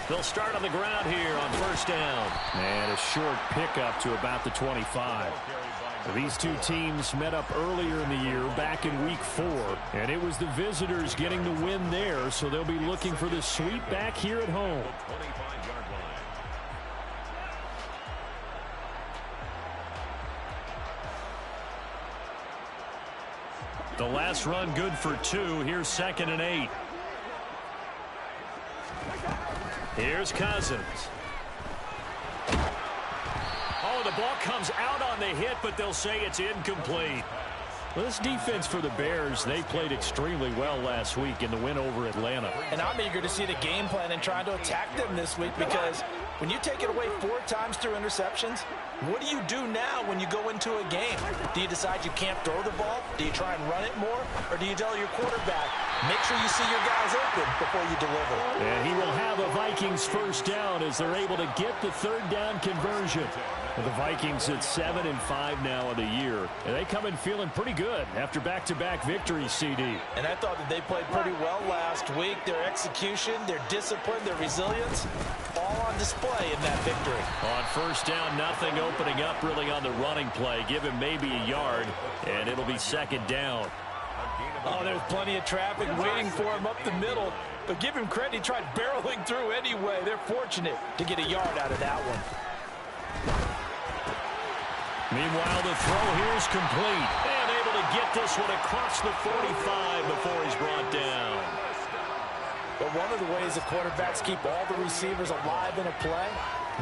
They'll start on the ground here on first down. And a short pickup to about the 25. These two teams met up earlier in the year, back in week 4. And it was the visitors getting the win there, so they'll be looking for the sweep back here at home. The last run good for 2. Here's 2nd and 8. Here's Cousins. Oh, the ball comes out on the hit, but they'll say it's incomplete. Well, this defense for the Bears, they played extremely well last week in the win over Atlanta. And I'm eager to see the game plan and trying to attack them this week, because when you take it away 4 times through interceptions, what do you do now when you go into a game? Do you decide you can't throw the ball? Do you try and run it more? Or do you tell your quarterback, make sure you see your guys open before you deliver? And he will have a Vikings first down as they're able to get the 3rd down conversion. The Vikings at 7-5 now in the year. And they come in feeling pretty good after back-to-back victories, CD. And I thought that they played pretty well last week. Their execution, their discipline, their resilience, all on display in that victory. On first down, nothing opening up really on the running play. Give him maybe a yard, and it'll be 2nd down. Oh, there's plenty of traffic waiting for him up the middle. But give him credit, he tried barreling through anyway. They're fortunate to get a yard out of that one. Meanwhile, the throw here is complete. And able to get this one across the 45 before he's brought down. But one of the ways the quarterbacks keep all the receivers alive in a play,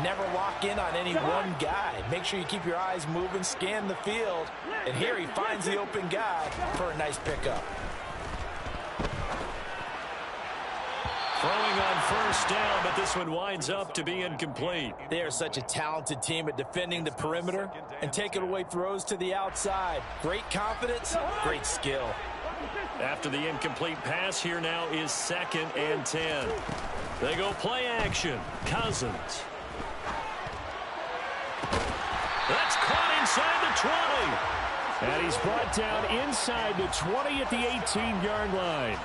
never lock in on any one guy. Make sure you keep your eyes moving, scan the field. And here he finds the open guy for a nice pickup. Throwing on first down, but this one winds up to be incomplete. They are such a talented team at defending the perimeter and taking away throws to the outside. Great confidence, great skill. After the incomplete pass, here now is 2nd and 10. They go play action. Cousins. That's caught inside the 20. And he's brought down inside the 20 at the 18-yard line.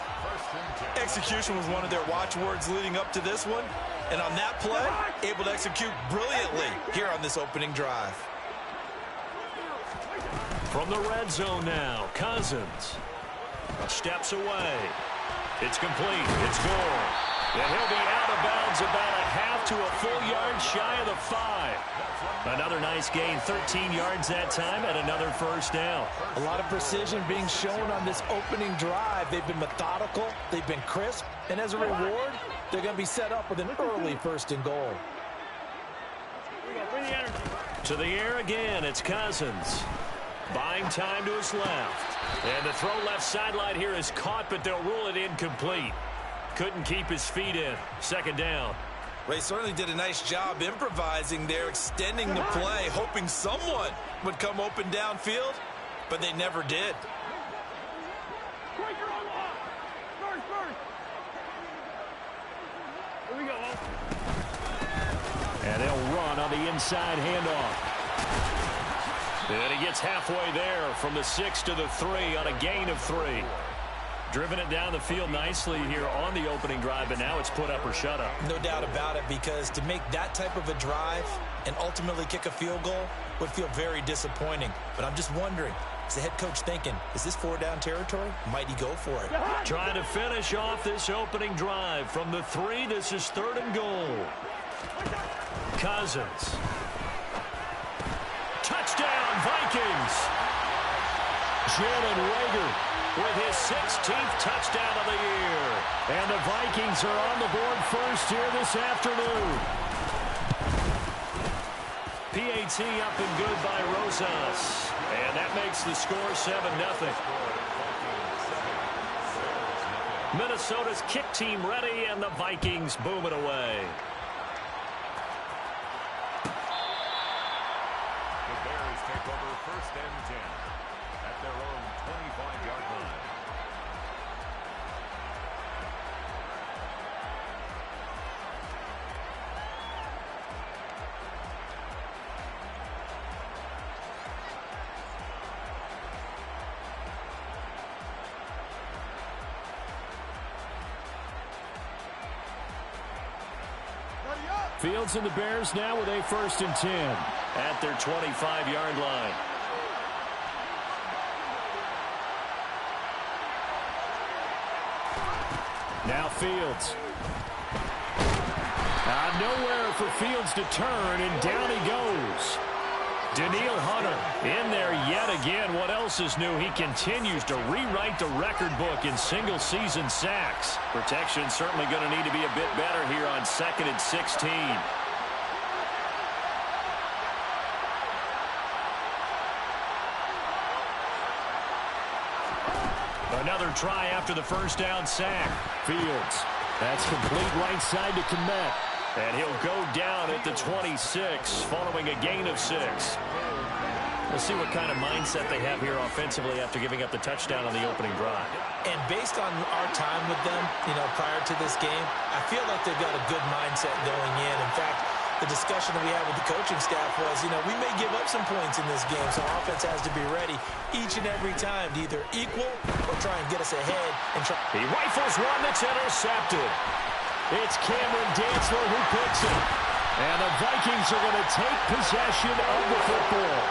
Execution was one of their watchwords leading up to this one. And on that play, able to execute brilliantly here on this opening drive. From the red zone now, Cousins. Steps away. It's complete. It's goal. And he'll be out of bounds about a half to a full yard shy of the 5. Another nice gain, 13 yards that time, and another first down. A lot of precision being shown on this opening drive. They've been methodical, they've been crisp, and as a reward, they're going to be set up with an early 1st and goal. To the air again, it's Cousins. Buying time to his left. And the throw left sideline here is caught, but they'll rule it incomplete. Couldn't keep his feet in. 2nd down. Ray certainly did a nice job improvising there, extending the play, hoping someone would come open downfield, but they never did. And they'll run on the inside handoff. And he gets halfway there from the 6 to the 3 on a gain of 3. Driven it down the field nicely here on the opening drive, but now it's put up or shut up. No doubt about it, because to make that type of a drive and ultimately kick a field goal would feel very disappointing. But I'm just wondering, is the head coach thinking, is this 4-down territory? Might he go for it? Trying to finish off this opening drive from the 3. This is 3rd and goal. Cousins. Touchdown, Vikings. Jalen Reagor with his 16th touchdown of the year. And the Vikings are on the board first here this afternoon. PAT up and good by Rosas. And that makes the score 7-0. Minnesota's kick team ready, and the Vikings boom it away. The Bears take over 1st and 10 at their own 25-yard line. Fields and the Bears now with a 1st and 10 at their 25-yard line. Now Fields. Nowhere for Fields to turn, and down he goes. Danielle Hunter in there yet again. What else is new? He continues to rewrite the record book in single-season sacks. Protection certainly going to need to be a bit better here on 2nd and 16. Another try after the 1st down sack. Fields. That's complete right side to Kmet. And he'll go down at the 26 following a gain of 6. We'll see what kind of mindset they have here offensively after giving up the touchdown on the opening drive. And based on our time with them, prior to this game, I feel like they've got a good mindset going in. In fact, the discussion that we had with the coaching staff was, we may give up some points in this game, so our offense has to be ready each and every time to either equal or try and get us ahead. He rifles one that's intercepted. It's Cameron Dantzler who picks it. And the Vikings are going to take possession of the football.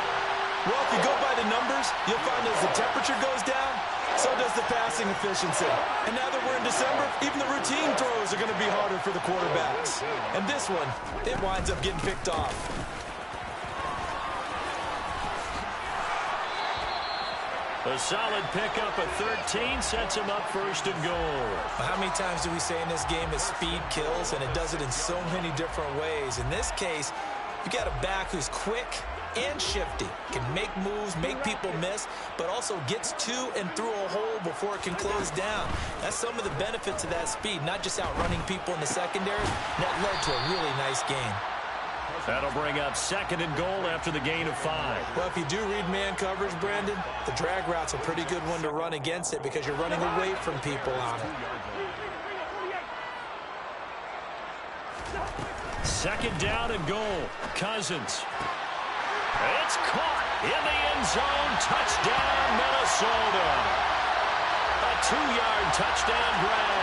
Well, if you go by the numbers, you'll find as the temperature goes down, so does the passing efficiency. And now that we're in December, even the routine throws are going to be harder for the quarterbacks. And this one, it winds up getting picked off. A solid pickup of 13 sets him up 1st and goal. How many times do we say in this game that speed kills, and it does it in so many different ways? In this case, you got a back who's quick and shifty, can make moves, make people miss, but also gets to and through a hole before it can close down. That's some of the benefits of that speed, not just outrunning people in the secondary. That led to a really nice game. That'll bring up 2nd and goal after the gain of 5. Well, if you do read man coverage, Brandon, the drag route's a pretty good one to run against it because you're running away from people on it. 2nd down and goal. Cousins. It's caught in the end zone. Touchdown, Minnesota. A 2-yard touchdown grab.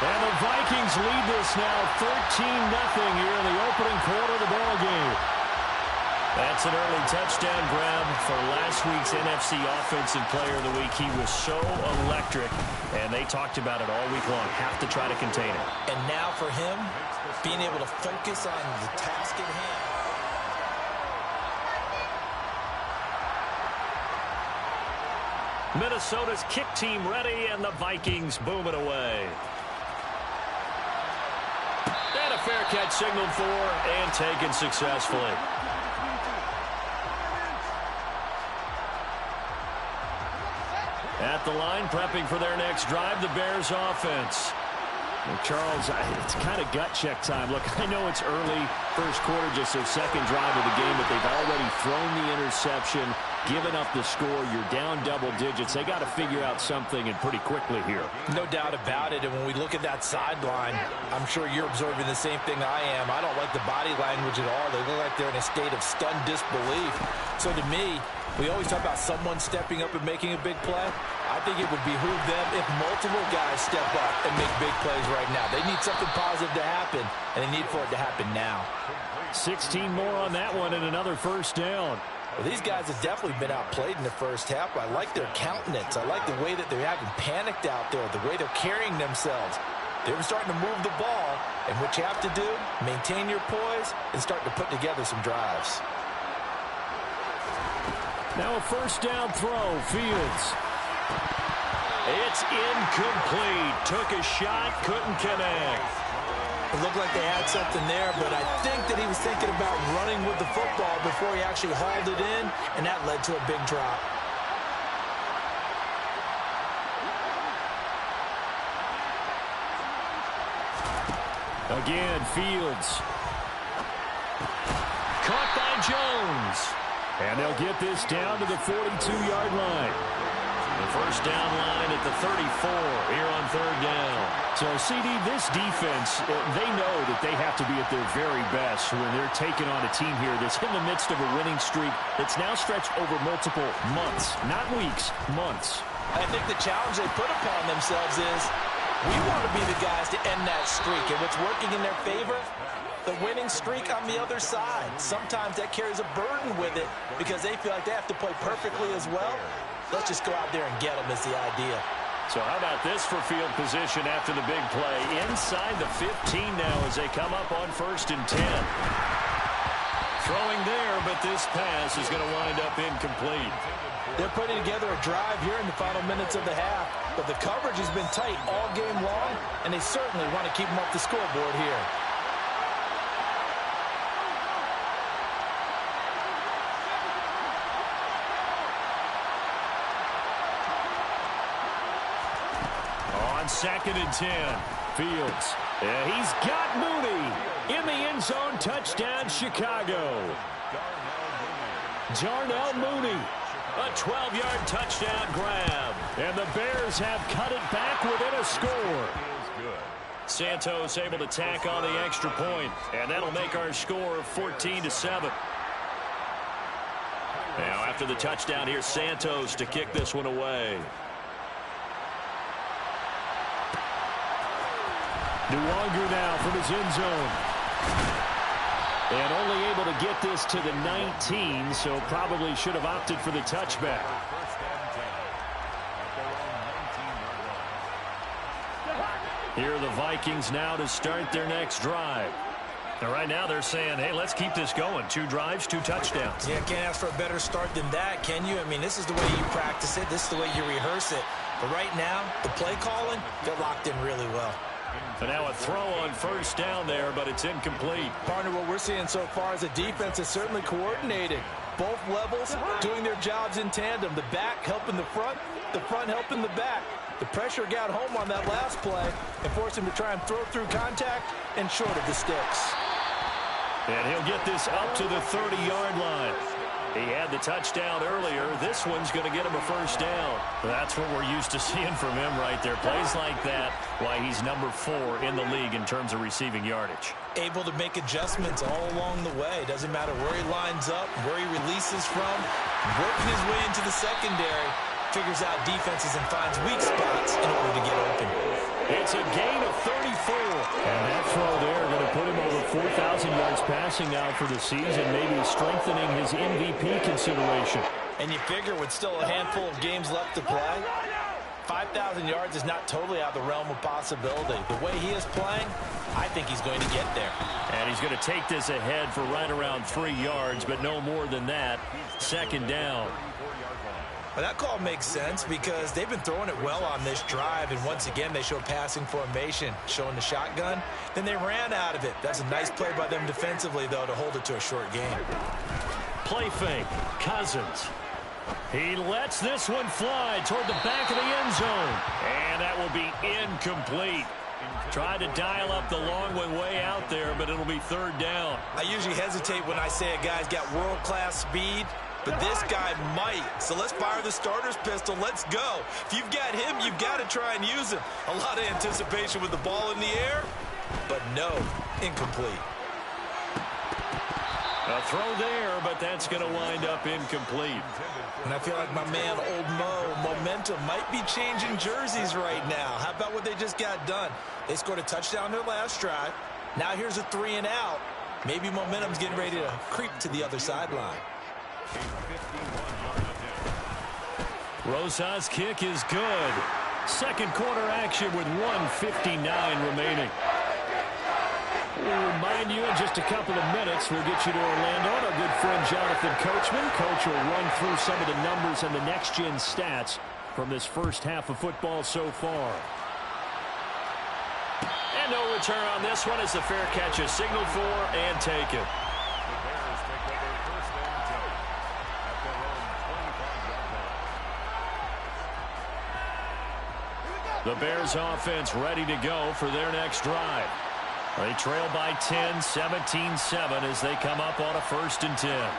And the Vikings lead this now 13-0 here in the opening quarter of the ball game. That's an early touchdown grab for last week's NFC Offensive Player of the Week. He was so electric, and they talked about it all week long. Have to try to contain it. And now for him, being able to focus on the task at hand. Minnesota's kick team ready, and the Vikings boom it away. And a fair catch signaled for and taken successfully. At the line, prepping for their next drive, the Bears offense. Well, Charles, it's kind of gut check time. Look, I know it's early, 1st quarter, just their 2nd drive of the game, but they've already thrown the interception, given up the score. You're down double digits. They got to figure out something, and pretty quickly here. No doubt about it. And when we look at that sideline, I'm sure you're observing the same thing I am. I don't like the body language at all. They look like they're in a state of stunned disbelief. So to me, we always talk about someone stepping up and making a big play. I think it would behoove them if multiple guys step up and make big plays right now. They need something positive to happen, and they need for it to happen now. 16 more on that one and another 1st down. Well, these guys have definitely been outplayed in the 1st half. I like their countenance. I like the way that they haven't panicked out there, the way they're carrying themselves. They're starting to move the ball, and what you have to do, maintain your poise and start to put together some drives. Now a 1st down throw, Fields. It's incomplete. Took a shot, couldn't connect. It looked like they had something there, but I think that he was thinking about running with the football before he actually hauled it in, and that led to a big drop. Again, Fields. Caught by Jones. And they'll get this down to the 42-yard line. The 1st down line at the 34 here on 3rd down. So, CD, this defense, they know that they have to be at their very best when they're taking on a team here that's in the midst of a winning streak that's now stretched over multiple months, not weeks, months. I think the challenge they put upon themselves is we want to be the guys to end that streak. And what's working in their favor, the winning streak on the other side. Sometimes that carries a burden with it because they feel like they have to play perfectly as well. Let's just go out there and get them is the idea. So how about this for field position after the big play? Inside the 15 now as they come up on 1st and 10. Throwing there, but this pass is going to wind up incomplete. They're putting together a drive here in the final minutes of the half, but the coverage has been tight all game long, and they certainly want to keep them off the scoreboard here. On 2nd and 10, Fields. He's got Mooney in the end zone. Touchdown, Chicago. Darnell Mooney, a 12-yard touchdown grab. And the Bears have cut it back within a score. Santos able to tack on the extra point, and that'll make our score 14-7. Now, after the touchdown, here's Santos to kick this one away. Nwangu now from his end zone. And only able to get this to the 19, so probably should have opted for the touchback. Here are the Vikings now to start their next drive. And right now they're saying, hey, let's keep this going. 2 drives, 2 touchdowns. Yeah, can't ask for a better start than that, can you? I mean, this is the way you practice it. This is the way you rehearse it. But right now, the play calling, they're locked in really well. And now a throw on 1st down there, but it's incomplete. Partner, what we're seeing so far is the defense is certainly coordinated. Both levels doing their jobs in tandem. The back helping the front helping the back. The pressure got home on that last play and forced him to try and throw through contact and short of the sticks. And he'll get this up to the 30-yard line. He had the touchdown earlier. This one's going to get him a 1st down. That's what we're used to seeing from him right there. Plays like that, why he's number 4 in the league in terms of receiving yardage. Able to make adjustments all along the way. Doesn't matter where he lines up, where he releases from, working his way into the secondary, figures out defenses and finds weak spots in order to get open. It's a gain of 34. And that throw there going to put him over 4,000 yards passing now for the season, maybe strengthening his MVP consideration. And you figure with still a handful of games left to play, 5,000 yards is not totally out of the realm of possibility. The way he is playing, I think he's going to get there. And he's going to take this ahead for right around 3 yards, but no more than that. 2nd down. Well, that call makes sense because they've been throwing it well on this drive, and once again they show passing formation, showing the shotgun. Then they ran out of it. That's a nice play by them defensively, though, to hold it to a short game. Play fake, Cousins. He lets this one fly toward the back of the end zone, and that will be incomplete. Tried to dial up the long one way out there, but it'll be 3rd down. I usually hesitate when I say a guy's got world-class speed, but this guy might. So let's fire the starter's pistol. Let's go. If you've got him, you've got to try and use him. A lot of anticipation with the ball in the air, but no, incomplete. A throw there, but that's going to wind up incomplete. And I feel like my man, Old Mo, momentum might be changing jerseys right now. How about what they just got done? They scored a touchdown their last drive. Now here's a 3 and out. Maybe momentum's getting ready to creep to the other sideline. Rosa's kick is good. 2nd quarter action with 1:59 remaining. We'll remind you in just a couple of minutes, we'll get you to Orlando and our good friend Jonathan Coachman. Coach will run through some of the numbers and the next-gen stats from this first half of football so far. And no return on this one as the fair catch is signaled for and taken. The Bears offense ready to go for their next drive. They trail by 10, 17-7 as they come up on a 1st and 10.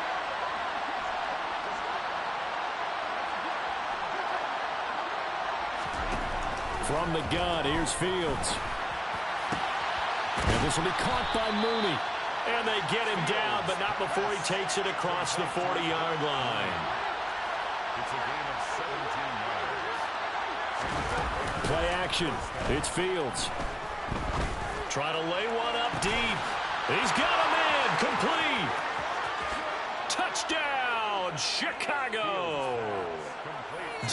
From the gun, here's Fields. And this will be caught by Mooney. And they get him down, but not before he takes it across the 40-yard line. It's a gain of 17 yards. Play action. It's Fields. Trying to lay one up deep. He's got him in. Complete. Touchdown, Chicago.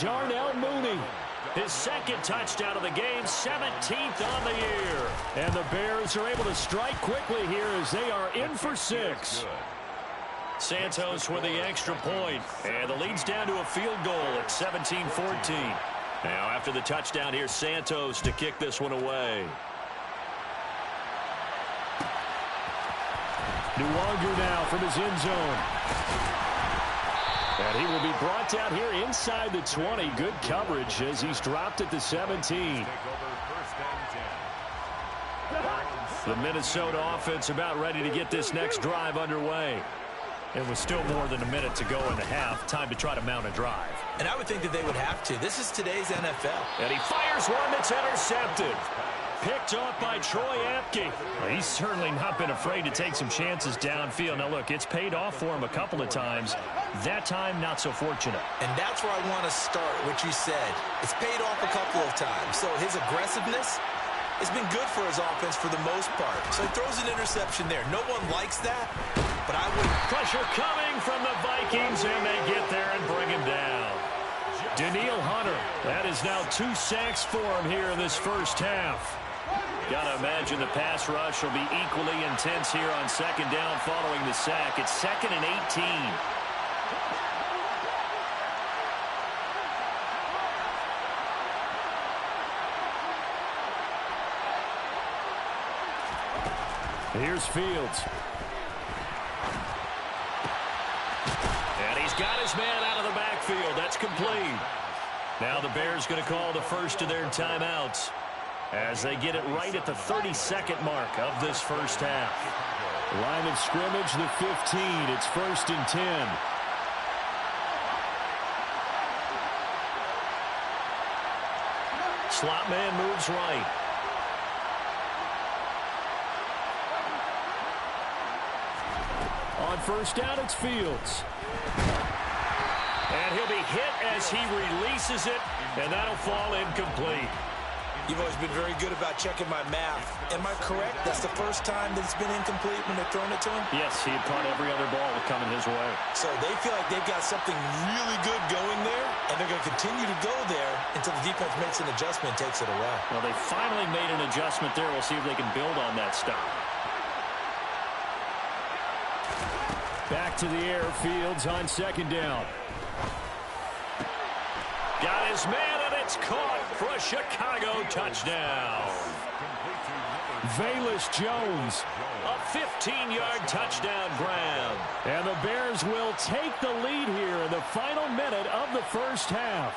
Darnell Mooney. His second touchdown of the game, 17th on the year. And the Bears are able to strike quickly here as they are in for 6. Santos with the extra point. And the lead's down to a field goal at 17-14. Now after the touchdown, here's Santos to kick this one away. Nwangu now from his end zone. And he will be brought down here inside the 20. Good coverage as he's dropped at the 17. The Minnesota offense about ready to get this next drive underway. It was still more than a minute to go in the half. Time to try to mount a drive. And I would think that they would have to. This is today's NFL. And he fires one that's intercepted. Picked off by Troy Apke. Well, he's certainly not been afraid to take some chances downfield. Now, look, it's paid off for him a couple of times. That time, not so fortunate. And that's where I want to start, what you said. It's paid off a couple of times. So his aggressiveness has been good for his offense for the most part. So he throws an interception there. No one likes that, but I would... Pressure coming from the Vikings, and they get there and bring him down. Daniil Hunter, that is now 2 sacks for him here in this first half. Gotta imagine the pass rush will be equally intense here on second down following the sack. It's 2nd and 18. Here's Fields. And he's got his man out of the backfield. That's complete. Now the Bears going to call the first of their timeouts as they get it right at the 32nd mark of this first half. Line of scrimmage, the 15. It's 1st and 10. Slot man moves right. On first down, it's Fields. And he'll be hit as he releases it, and that'll fall incomplete. You've always been very good about checking my math. Am I correct? That's the first time that it's been incomplete when they've thrown it to him? Yes, he had caught every other ball coming his way. So they feel like they've got something really good going there, and they're going to continue to go there until the defense makes an adjustment and takes it away. Well, they finally made an adjustment there. We'll see if they can build on that stop. Back to the air, Fields on second down. Got his man, and it's caught for a Chicago touchdown. Velus Jones, a 15-yard touchdown grab. And the Bears will take the lead here in the final minute of the first half.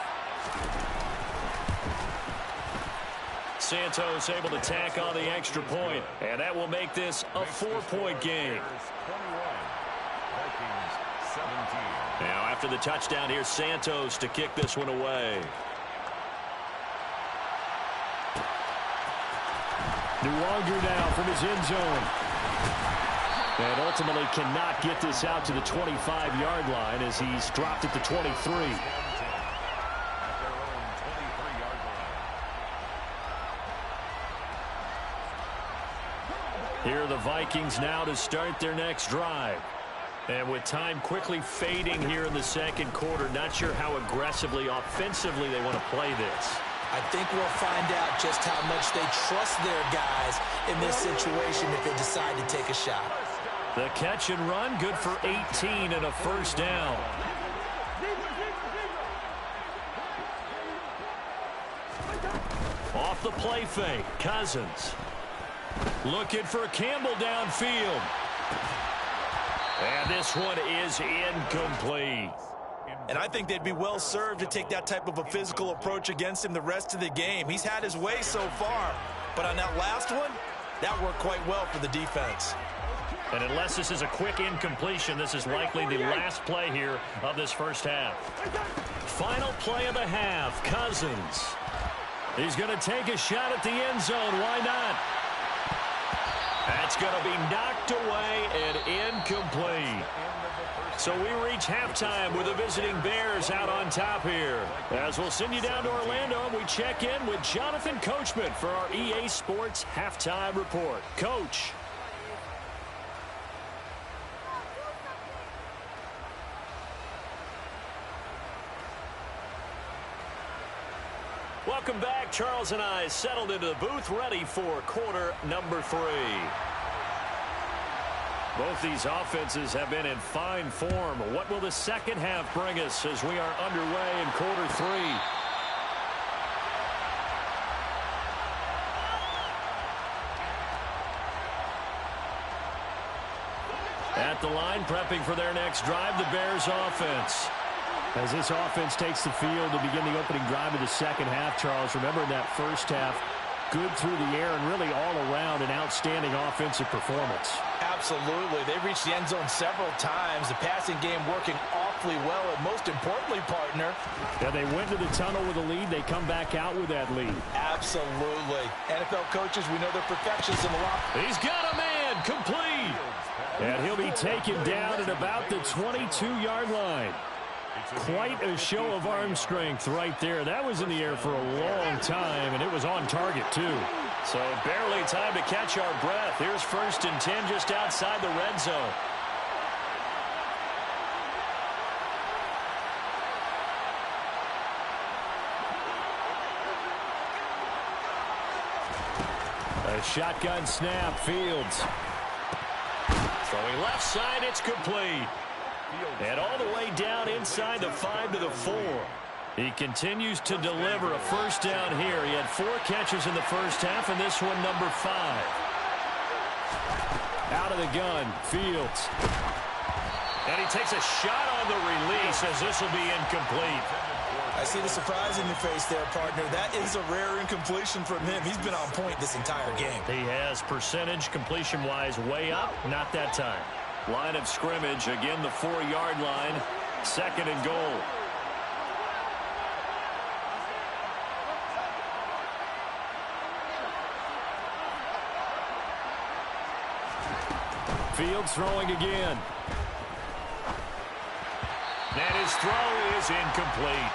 Santos able to tack on the extra point, and that will make this a 4-point game. Now after the touchdown, here's Santos to kick this one away. Nwangu now from his end zone. And ultimately cannot get this out to the 25-yard line as he's dropped at the 23. Here are the Vikings now to start their next drive. And with time quickly fading here in the second quarter, not sure how aggressively, offensively they want to play this. I think we'll find out just how much they trust their guys in this situation if they decide to take a shot. The catch and run, good for 18 and a first down. Off the play fake, Cousins. Looking for Campbell downfield. And this one is incomplete. And I think they'd be well served to take that type of a physical approach against him the rest of the game. He's had his way so far, but on that last one, that worked quite well for the defense. And unless this is a quick incompletion, this is likely the last play here of this first half. Final play of the half, Cousins. He's going to take a shot at the end zone. Why not? That's going to be knocked away and incomplete. So we reach halftime with the visiting Bears out on top here. As we'll send you down to Orlando, and we check in with Jonathan Coachman for our EA Sports Halftime Report. Coach. Welcome back. Charles and I settled into the booth, ready for quarter number 3. Both these offenses have been in fine form. What will the second half bring us as we are underway in quarter 3? At the line, prepping for their next drive, the Bears offense. As this offense takes the field to begin the opening drive of the second half, Charles, remember in that first half, good through the air and really all around an outstanding offensive performance. Absolutely. They reached the end zone several times. The passing game working awfully well, and most importantly, partner. Yeah, they went to the tunnel with a lead. They come back out with that lead. Absolutely. NFL coaches, we know they're perfectionists in the locker. He's got a man, complete. And he'll be taken down at about the 22-yard line. Quite a show of arm strength right there. That was in the air for a long time, and it was on target, too. So barely time to catch our breath. Here's 1st and 10 just outside the red zone. A shotgun snap, Fields. Throwing left side, it's complete. And all the way down inside the 5 to the 4. He continues to deliver a first down here. He had 4 catches in the first half, and this one number 5. Out of the gun, Fields. And he takes a shot on the release as this will be incomplete. I see the surprise in your face there, partner. That is a rare incompletion from him. He's been on point this entire game. He has percentage completion-wise way up, not that time. Line of scrimmage, again the 4-yard line, 2nd and goal. Fields throwing again. And his throw is incomplete.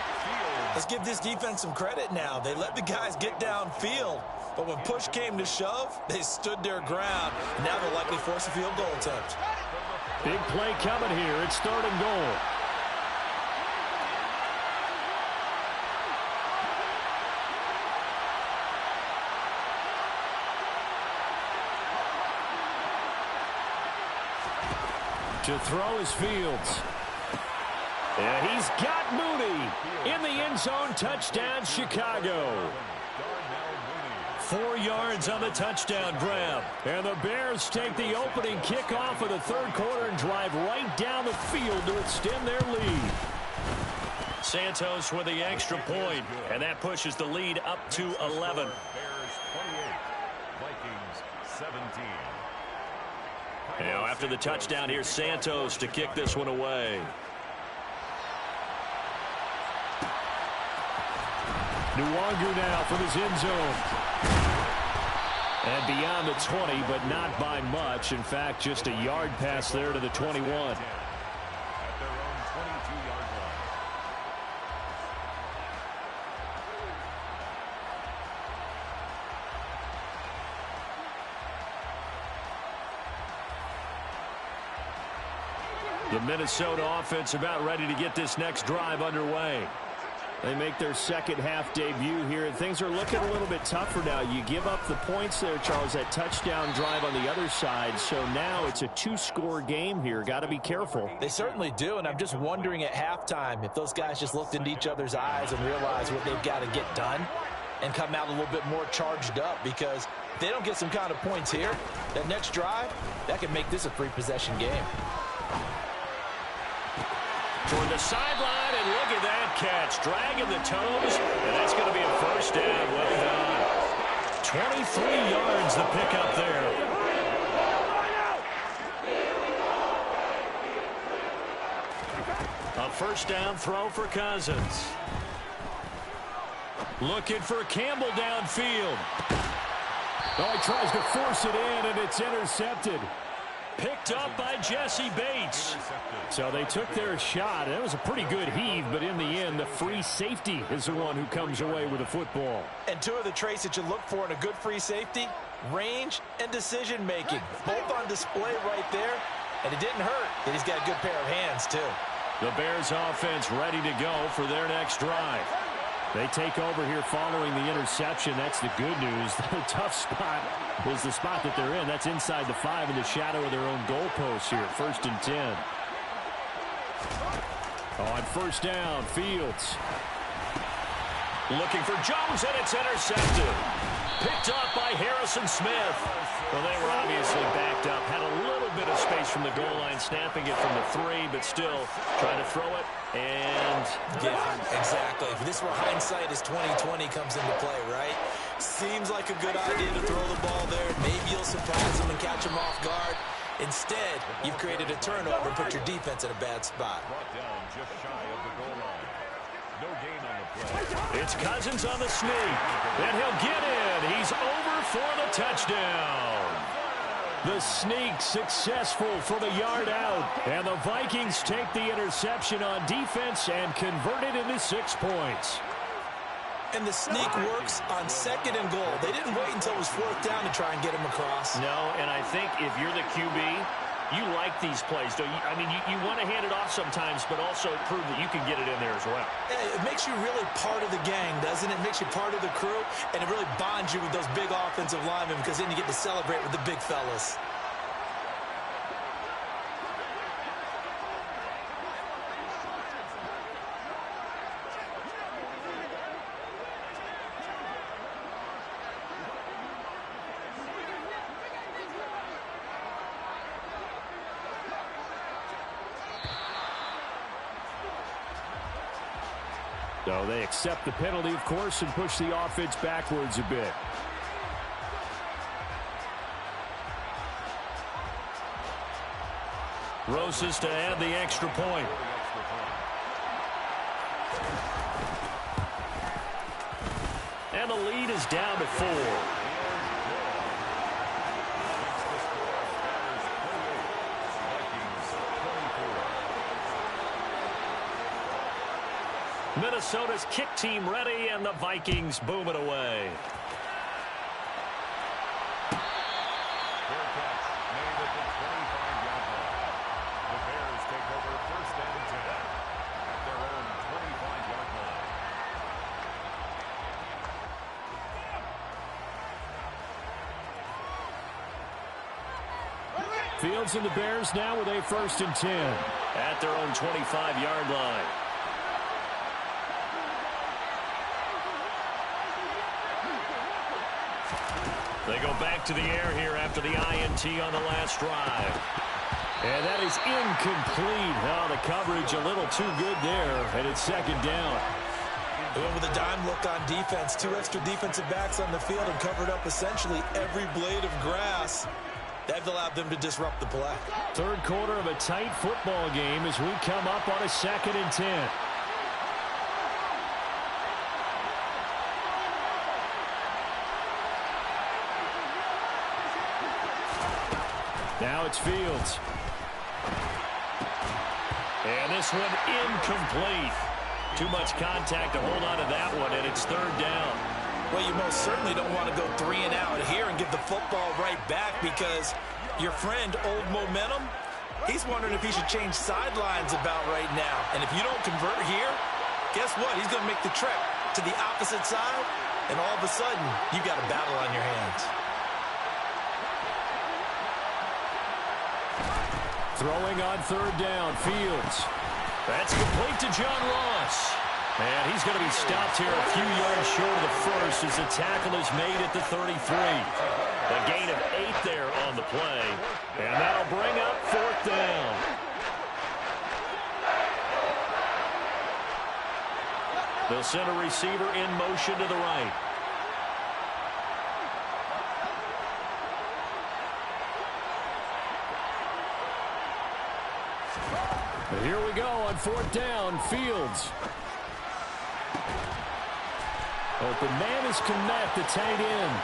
Let's give this defense some credit now. They let the guys get downfield, but when push came to shove, they stood their ground. Now they'll likely force a field goal attempt. Big play coming here. It's 3rd and goal. To throw is Fields. And he's got Mooney in the end zone. Touchdown, Chicago. 4 yards on the touchdown grab. And the Bears take the opening kickoff of the 3rd quarter and drive right down the field to extend their lead. Santos with the extra point, and that pushes the lead up to 11. Bears 28, Vikings 17. Now after the touchdown, here's Santos to kick this one away. Nwangu now from his end zone. And beyond the 20, but not by much. In fact, just a yard pass there to the 21. At their own 22-yard line. The Minnesota offense about ready to get this next drive underway. They make their second half debut here, and things are looking a little bit tougher now. You give up the points there, Charles, that touchdown drive on the other side. So now it's a 2-score game here. Got to be careful. They certainly do, and I'm just wondering at halftime if those guys just looked into each other's eyes and realized what they've got to get done and come out a little bit more charged up, because if they don't get some kind of points here, that next drive, that could make this a 3-possession game. Toward the sideline, and look at that catch. Dragging the toes, and that's going to be a first down. Well done. 23 yards the pickup there. A first down throw for Cousins. Looking for Campbell downfield. Oh, he tries to force it in, and it's intercepted. Picked up by Jesse Bates. So they took their shot. It was a pretty good heave, but in the end, the free safety is the one who comes away with the football. And 2 of the traits that you look for in a good free safety, range and decision-making. Both on display right there, and it didn't hurt that he's got a good pair of hands, too. The Bears offense ready to go for their next drive. They take over here following the interception. That's the good news. The tough spot is the spot that they're in. That's inside the 5 in the shadow of their own goalpost here. 1st and 10. On 1st down, Fields. Looking for Jones, and it's intercepted. Picked up by Harrison Smith. Well, they were obviously backed up. Had a little bit of space from the goal line, snapping it from the 3, but still trying to throw it. And yeah, exactly. This is where hindsight is 20/20 comes into play, right? Seems like a good idea to throw the ball there. Maybe you'll surprise them and catch them off guard. Instead, you've created a turnover and put your defense in a bad spot. Brought down just shy of the goal line. No gain on the play. it's Cousins on the sneak. And he'll get in. He's over for the touchdown. The sneak successful for the yard out. And the Vikings take the interception on defense and convert it into 6 points. And the sneak works on 2nd and goal. They didn't wait until it was 4th down to try and get him across. No, and I think if you're the QB, you like these plays, don't you? I mean, you want to hand it off sometimes, but also prove that you can get it in there as well. It makes you really part of the gang, doesn't it? It makes you part of the crew, and it really bonds you with those big offensive linemen because then you get to celebrate with the big fellas. So they accept the penalty, of course, and push the offense backwards a bit. Roses to add the extra point. And the lead is down to 4. Minnesota's kick team ready, and the Vikings boom it away. Fair catch made at the 25-yard line. The Bears take over 1st and 10 at their own 25-yard line. Fields and the Bears now with a 1st and 10. At their own 25-yard line. They go back to the air here after the INT on the last drive. And that is incomplete. Oh, the coverage a little too good there, and it's 2nd down. They went with a dime look on defense. 2 extra defensive backs on the field and covered up essentially every blade of grass. That allowed them to disrupt the play. 3rd quarter of a tight football game as we come up on a 2nd and 10. Now it's Fields. And this one incomplete. Too much contact to hold on to that one, and it's 3rd down. Well, you most certainly don't want to go 3 and out here and give the football right back because your friend, Old Momentum, he's wondering if he should change sidelines about right now. And if you don't convert here, guess what? He's going to make the trek to the opposite side, and all of a sudden, you've got a battle on your hands. Throwing on 3rd down, Fields. That's complete to John Ross. And he's going to be stopped here a few yards short of the first as the tackle is made at the 33. A gain of 8 there on the play. And that'll bring up 4th down. They'll send a receiver in motion to the right. But here we go on 4th down, Fields. Open man is Kmet, the tight end.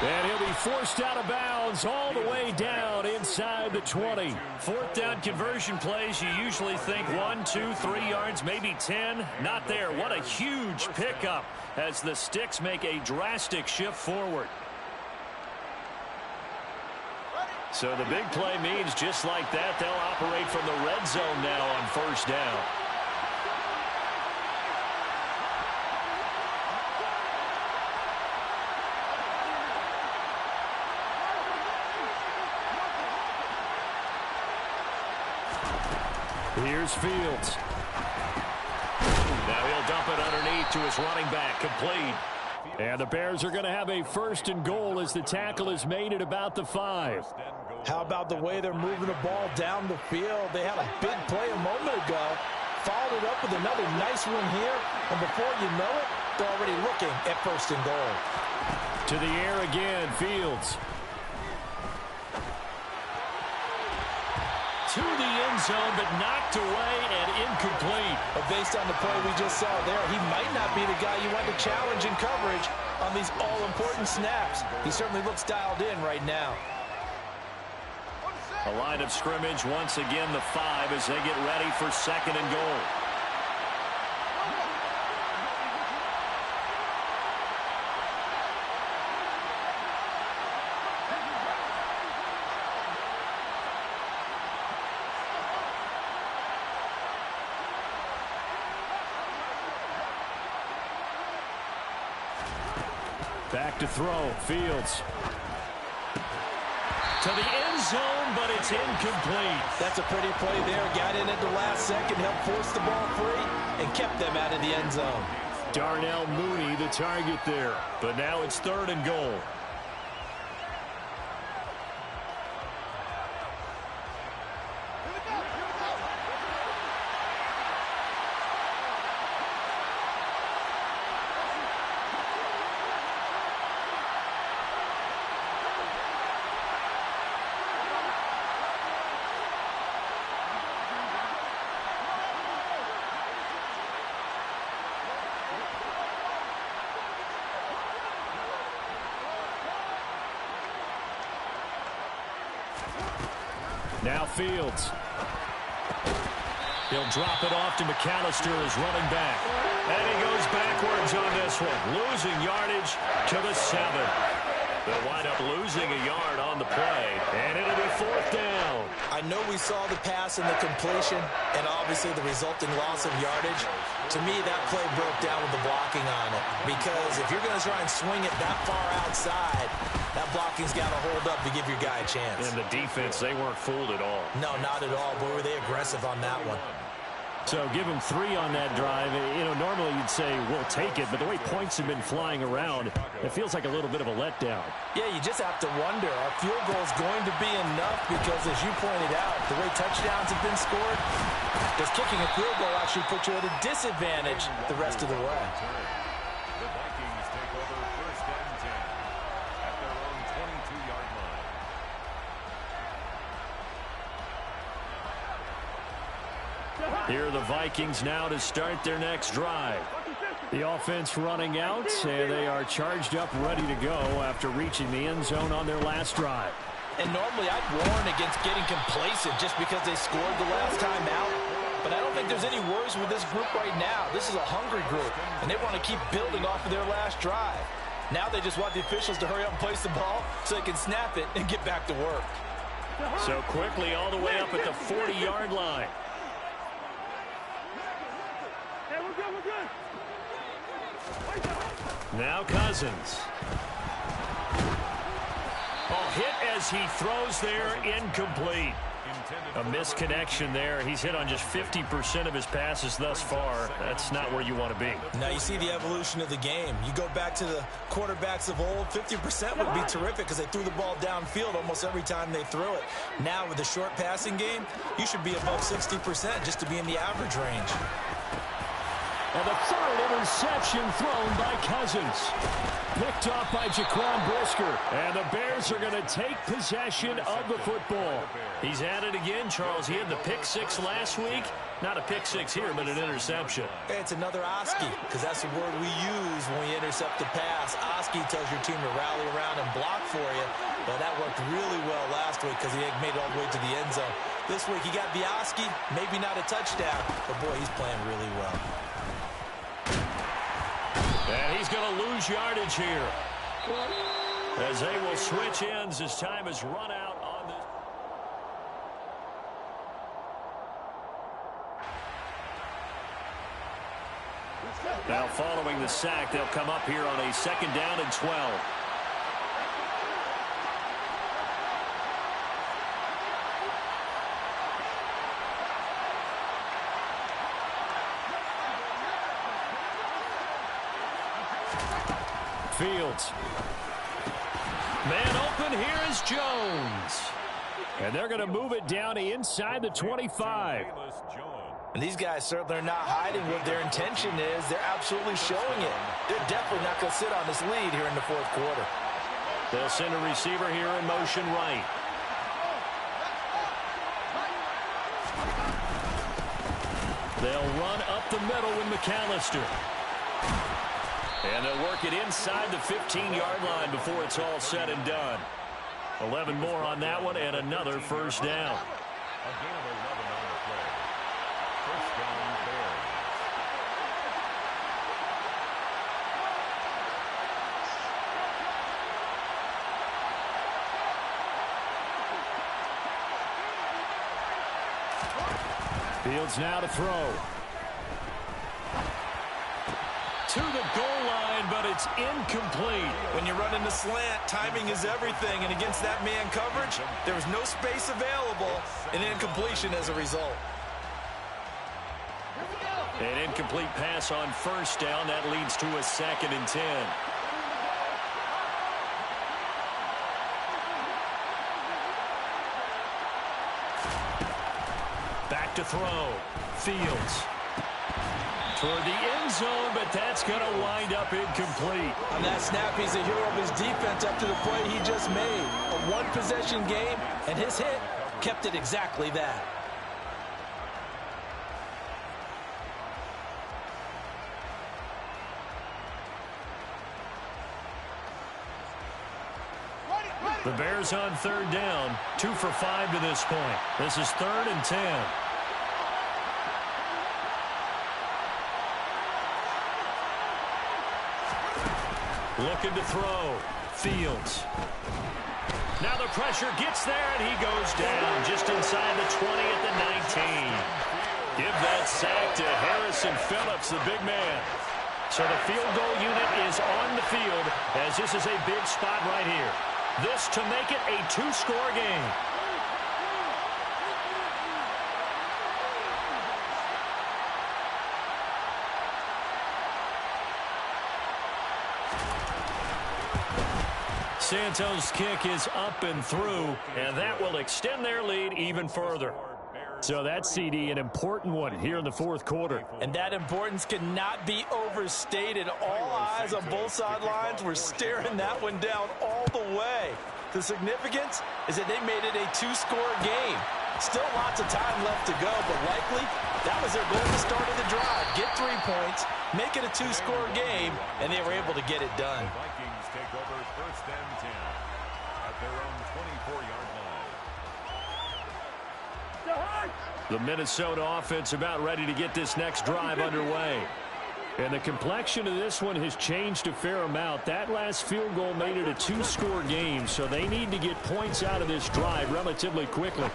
And he'll be forced out of bounds all the way down inside the 20. 4th down conversion plays, you usually think 1, 2, 3 yards, maybe 10. Not there. What a huge pickup as the Sticks make a drastic shift forward. So the big play means just like that, they'll operate from the red zone now on 1st down. Here's Fields. Now he'll dump it underneath to his running back. Complete. And the Bears are going to have a 1st and goal as the tackle is made at about the 5. How about the way they're moving the ball down the field? They had a big play a moment ago. Followed it up with another nice one here. And before you know it, they're already looking at 1st and goal. To the air again, Fields. To the end zone, but knocked away and incomplete. But based on the play we just saw there, he might not be the guy you want to challenge in coverage on these all-important snaps. He certainly looks dialed in right now. A line of scrimmage, once again the 5 as they get ready for 2nd and goal. Back to throw, Fields. To the end zone, but it's incomplete. That's a pretty play there. Got in at the last second, helped force the ball free, and kept them out of the end zone. Darnell Mooney, the target there. But now it's 3rd and goal. Now Fields. He'll drop it off to McAllister as running back. And he goes backwards on this one. Losing yardage to the 7. They'll wind up losing a yard on the play. And it'll be 4th down. I know we saw the pass and the completion and obviously the resulting loss of yardage. To me, that play broke down with the blocking on it. Because if you're going to try and swing it that far outside, that blocking's got to hold up to give your guy a chance. And the defense, they weren't fooled at all. No, not at all. Boy, were they aggressive on that one. So give him 3 on that drive. You know, normally you'd say we'll take it, but the way points have been flying around, it feels like a little bit of a letdown. Yeah, you just have to wonder, are field goals going to be enough? Because as you pointed out, the way touchdowns have been scored, does kicking a field goal actually put you at a disadvantage the rest of the way? The Vikings take over 1st and 10 at their own 22-yard line. Here are the Vikings now to start their next drive. The offense running out, and they are charged up, ready to go after reaching the end zone on their last drive. And normally I'd warn against getting complacent just because they scored the last time out. But I don't think there's any worries with this group right now. This is a hungry group, and they want to keep building off of their last drive. Now they just want the officials to hurry up and place the ball so they can snap it and get back to work. So quickly all the way up at the 40-yard line. Now Cousins. Oh, hit as he throws there, incomplete. A misconnection there. He's hit on just 50% of his passes thus far. That's not where you want to be. Now you see the evolution of the game. You go back to the quarterbacks of old, 50% would be terrific because they threw the ball downfield almost every time they threw it. Now with the short passing game, you should be above 60% just to be in the average range. And the 3rd interception thrown by Cousins. Picked off by Jaquan Brisker. And the Bears are going to take possession of the football. He's at it again, Charles. He had the pick 6 last week. Not a pick 6 here, but an interception. Hey, it's another Oski, because that's the word we use when we intercept the pass. Oski tells your team to rally around and block for you. But that worked really well last week because he made it all the way to the end zone. This week he got the Oski, maybe not a touchdown, but boy, he's playing really well. And he's going to lose yardage here as they will switch ends as time has run out on this. Now following the sack, they'll come up here on a 2nd down and 12. Fields. Man open, here is Jones. And they're going to move it down to inside the 25. And these guys certainly are not hiding what their intention is. They're absolutely showing it. They're definitely not going to sit on this lead here in the fourth quarter. They'll send a receiver here in motion right. They'll run up the middle with McAllister. And they'll work it inside the 15-yard line before it's all said and done. 11 more on that one and another first down. A gain of 11 on the play. First down, Bears. Fields now to throw. To the goal line, but it's incomplete. When you're running the slant, timing is everything, and against that man coverage, there was no space available, and incompletion as a result. An incomplete pass on first down. That leads to a 2nd and 10. Back to throw. Fields. For the end zone, but that's going to wind up incomplete. On that snap, he's a hero of his defense after the play he just made. A one-possession game, and his hit kept it exactly that. The Bears on 3rd down, 2 for 5 to this point. This is 3rd and 10. Looking to throw. Fields. Now the pressure gets there, and he goes down just inside the 20 at the 19. Give that sack to Harrison Phillips, the big man. So the field goal unit is on the field, as this is a big spot right here. This to make it a 2-score game. Santos' kick is up and through, and that will extend their lead even further. So that CD, an important one here in the fourth quarter. And that importance cannot be overstated. All eyes on both sidelines were staring that one down all the way. The significance is that they made it a 2-score game. Still lots of time left to go, but likely that was their goal at the start of the drive. Get 3 points, make it a 2-score game, and they were able to get it done. The Vikings take over first and 10 at their own 24-yard line. The Minnesota offense about ready to get this next drive underway. And the complexion of this one has changed a fair amount. That last field goal made it a 2-score game, so they need to get points out of this drive relatively quickly.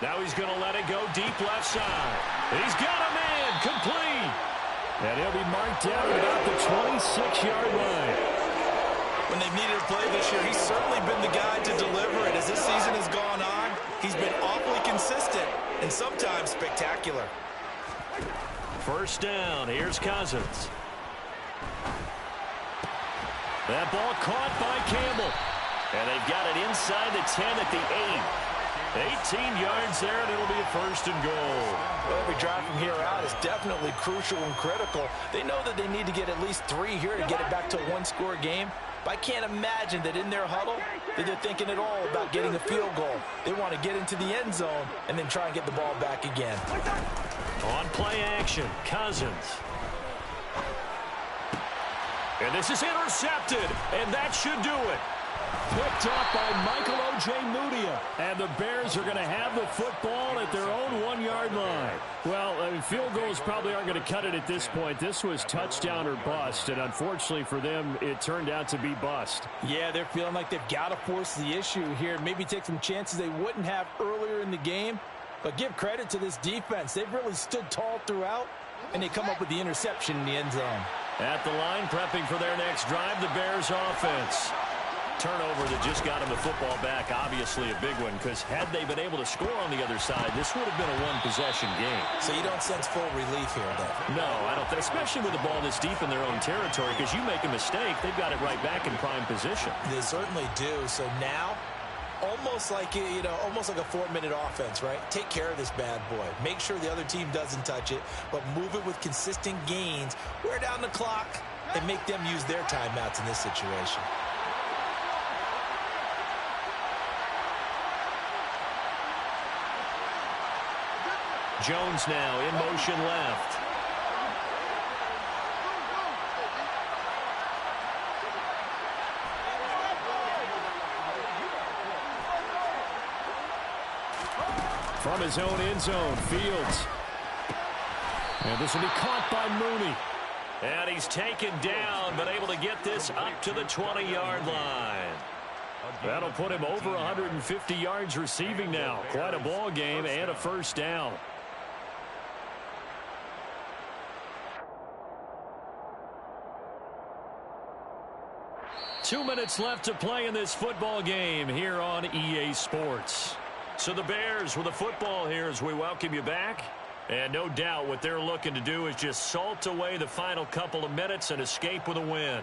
Now he's going to let it go deep left side. He's got a man complete. And he'll be marked down at about the 26-yard line. When they've needed a play this year, he's certainly been the guy to deliver it. As this season has gone on, he's been awfully consistent and sometimes spectacular. First down, here's Cousins. That ball caught by Campbell. And they've got it inside the 10 at the 8. 18 yards there, and it'll be a first and goal. Well, every drive from here out is definitely crucial and critical. They know that they need to get at least 3 here to get it back to a 1-score game. But I can't imagine that in their huddle that they're thinking at all about getting a field goal. They want to get into the end zone and then try and get the ball back again. On play action, Cousins. And this is intercepted, and that should do it. Picked up by Michael Ojemudia. And the Bears are going to have the football at their own 1-yard line. Well, I mean, field goals probably aren't going to cut it at this point. This was touchdown or bust, and unfortunately for them, it turned out to be bust. Yeah, they're feeling like they've got to force the issue here. Maybe take some chances they wouldn't have earlier in the game. But give credit to this defense. They've really stood tall throughout, and they come up with the interception in the end zone. At the line, prepping for their next drive, the Bears offense. Turnover that just got him the football back, obviously a big one, because had they been able to score on the other side, this would have been a one-possession game. So you don't sense full relief here, though? No, I don't think, especially with the ball this deep in their own territory, because you make a mistake, they've got it right back in prime position. They certainly do. So now, almost like a 4-minute offense, right? Take care of this bad boy. Make sure the other team doesn't touch it, but move it with consistent gains. Wear down the clock and make them use their timeouts in this situation. Jones now in motion left. From his own end zone, Fields. And this will be caught by Mooney. And he's taken down, but able to get this up to the 20-yard line. That'll put him over 150 yards receiving now. Quite a ball game and a first down. Two minutes left to play in this football game here on EA Sports. So the Bears with the football here as we welcome you back. And no doubt what they're looking to do is just salt away the final couple of minutes and escape with a win.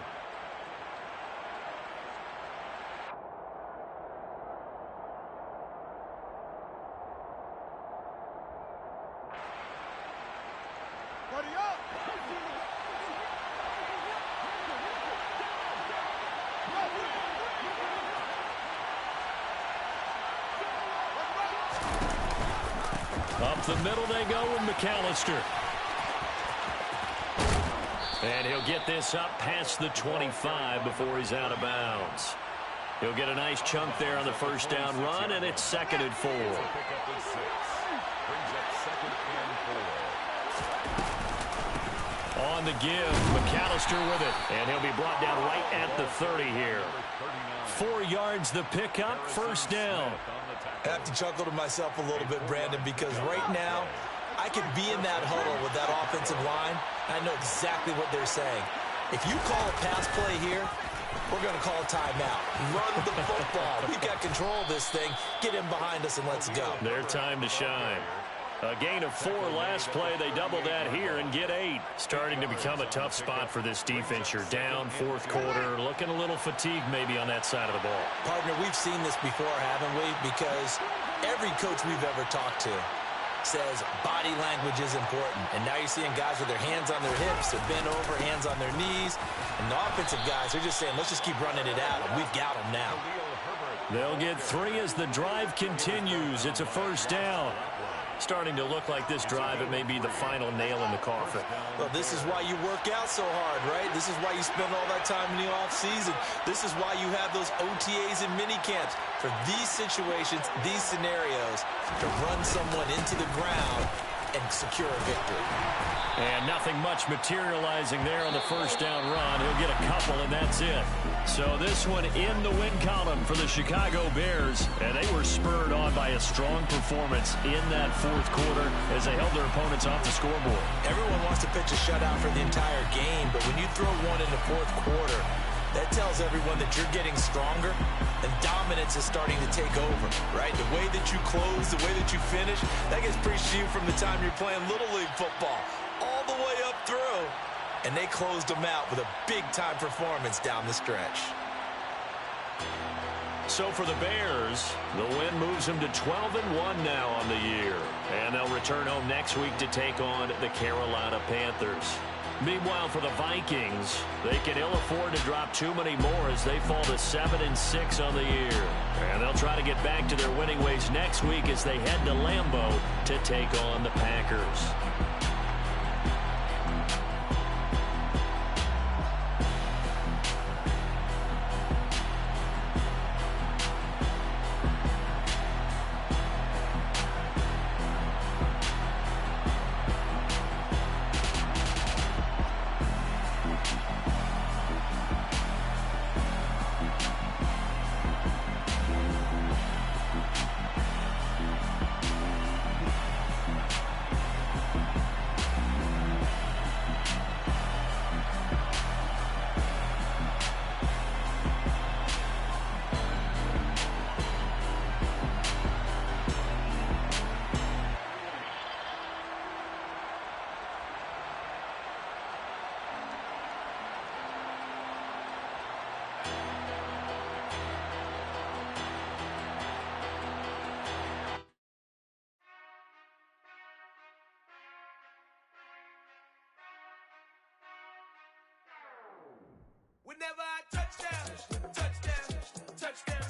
Up the middle they go with McAllister. And he'll get this up past the 25 before he's out of bounds. He'll get a nice chunk there on the first down run, and it's 2nd and 4. On the give, McAllister with it. And he'll be brought down right at the 30 here. 4 yards the pickup, first down. I have to chuckle to myself a little bit, Brandon, because right now I could be in that huddle with that offensive line. I know exactly what they're saying. If you call a pass play here, we're going to call a timeout. Run the football. We've got control of this thing. Get in behind us and let's go. Their time to shine. A gain of 4 last play. They double that here and get 8. Starting to become a tough spot for this defense. You're down 4th quarter. Looking a little fatigued maybe on that side of the ball. Partner, we've seen this before, haven't we? Because every coach we've ever talked to says body language is important. And now you're seeing guys with their hands on their hips. They're bent over, hands on their knees. And the offensive guys, they're just saying, let's just keep running it out. And we've got them now. They'll get 3 as the drive continues. It's a first down. Starting to look like this drive, it may be the final nail in the coffin. Well, this is why you work out so hard, right? This is why you spend all that time in the offseason. This is why you have those OTAs and mini camps. For these situations, these scenarios, to run someone into the ground and secure a victory. And nothing much materializing there on the first down run. He'll get a couple, and that's it. So this one in the win column for the Chicago Bears. And they were spurred on by a strong performance in that 4th quarter as they held their opponents off the scoreboard. Everyone wants to pitch a shutout for the entire game, but when you throw one in the 4th quarter, that tells everyone that you're getting stronger and dominance is starting to take over, right? The way that you close, the way that you finish, that gets preached to you from the time you're playing Little League football all the way up through. And they closed them out with a big-time performance down the stretch. So for the Bears, the win moves them to 12-1 now on the year. And they'll return home next week to take on the Carolina Panthers. Meanwhile, for the Vikings, they can ill afford to drop too many more as they fall to 7-6 on the year. And they'll try to get back to their winning ways next week as they head to Lambeau to take on the Packers. Whenever I touchdown, touchdown, touchdown.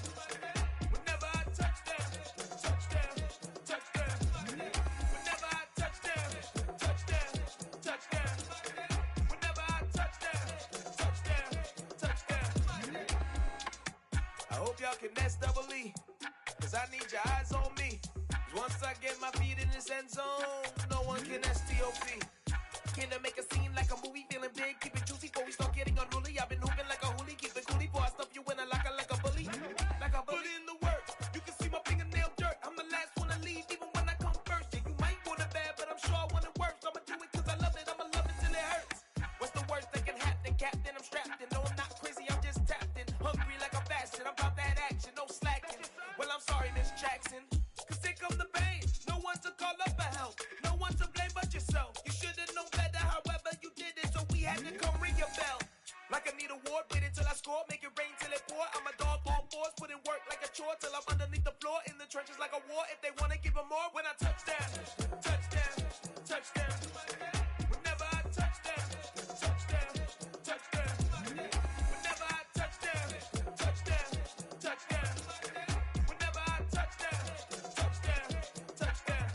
Whenever I touchdown, touchdown, touchdown. Whenever I touchdown, touchdown, touchdown. Whenever I touchdown, touchdown. I hope y'all can double E, cause I need your eyes on me. Once I get my feet in this end zone, no one can STOP. Can I make a scene like a movie, feeling big, keep it juicy before we start getting unruly. I've been hooping like a hoolie, keep it coolie before I stuff you in a locker like a bully. Like a bully. Put in the work, you can see my fingernail dirt. I'm the last one to leave, even when I come first. Yeah, you might want it bad, but I'm sure I want it worse. I'ma do it cause I love it, I'ma love it till it hurts. What's the worst that can happen, Captain? I'm strapped in, no I'm not crazy, I'm just tapped in. Hungry like a bastard, I'm about that action, no slacking. Well, I'm sorry, Miss Jackson, cause here come the pain. No one to call up for help, no one to blame but yourself. You should've known better, however you did it, so we had to come ring your bell. Like I need a ward, wait until I score, make it rain till it pour. I'm a dog on fours, put in work like a chore till I'm underneath the floor, in the trenches like a war. If they wanna give them more, when I touchdown, touchdown, touchdown. Whenever I touchdown, touchdown, touchdown. Whenever I touchdown, touchdown, touchdown. Whenever I touchdown, touchdown, touchdown.